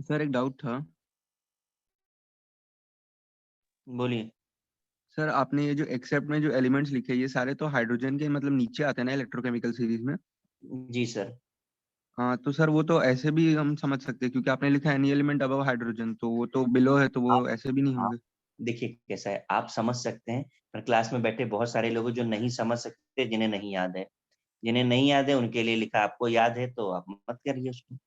Sir एक डाउट था। बोलिए। सर आपने ये जो एक्सेप्ट में जो एलिमेंट्स लिखे ये सारे तो हाइड्रोजन के मतलब नीचे आते हैं ना इलेक्ट्रोकेमिकल सीरीज में। जी सर। हाँ तो सर वो तो ऐसे भी हम समझ सकते हैं क्योंकि आपने लिखा है एनी एलिमेंट अबव हाइड्रोजन, तो वो तो बिलो है तो वो आप ऐसे भी नहीं आप होंगे। देखिए कैसा है, आप समझ सकते हैं, पर क्लास में बैठे बहुत सारे लोग हैं जो नहीं समझ सकते, जिन्हें नहीं याद है। जिन्हें नहीं याद है उनके लिए लिखा, आपको याद है तो आप मत करिए उसको।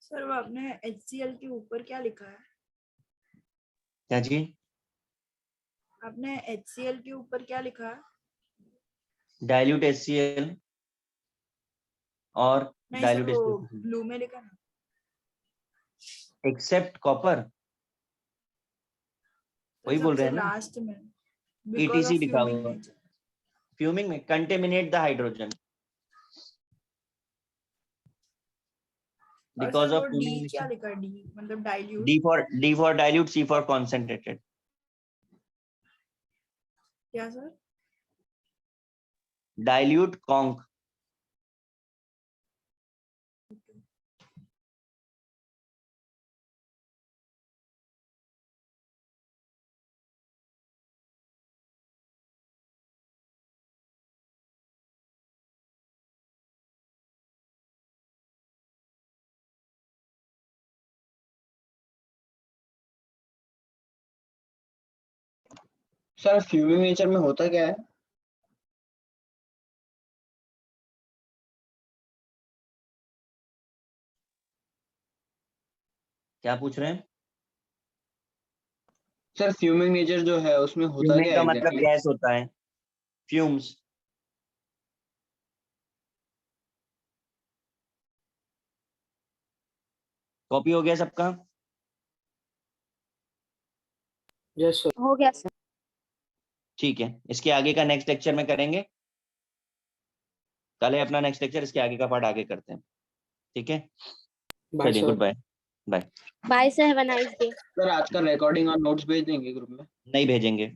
सर वो आपने HCl के ऊपर क्या लिखा है? क्या जी? आपने HCl के ऊपर क्या लिखा है? डाइल्यूट HCl और नहीं सर, डाइल्यूट वो HCl ब्लू में लिखा ना। एक्सेप्ट कॉपर, वही बोल रहे हैं ना? लास्ट में बिकॉज ETC ऑफ लिखा फ्यूमिंग हुआ, नेचर। फ्यूमिंग में कंटेमिनेट द हाइड्रोजन और बिकॉज सर ऑफ वो डी फ्यूमिंग क्या नेचर। लिखा है? डी मतलब dilute. D for dilute, C for concentrated। क्या sir? Dilute conc. Sir fuming nature में होता क्या है? क्या पूछ रहे हैं? सर फ्यूमिंग नेचर जो है उसमें होता फ्यूमिंग क्या का है मतलब एग्जैक्टली? गैस होता है, फ्यूम्स। कॉपी हो गया सबका? Yes sir. हो गया सर। ठीक है, इसके आगे का नेक्स्ट लेक्चर में करेंगे। कल है अपना नेक्स्ट लेक्चर, इसके आगे का पार्ट आगे करते हैं। ठीक है, बाय चलिए, sir. Good bye. Bye. Bye sir, have a nice day. Sir आज का रिकॉर्डिंग और नोट्स भेज देंगे ग्रुप में? नहीं भेजेंगे।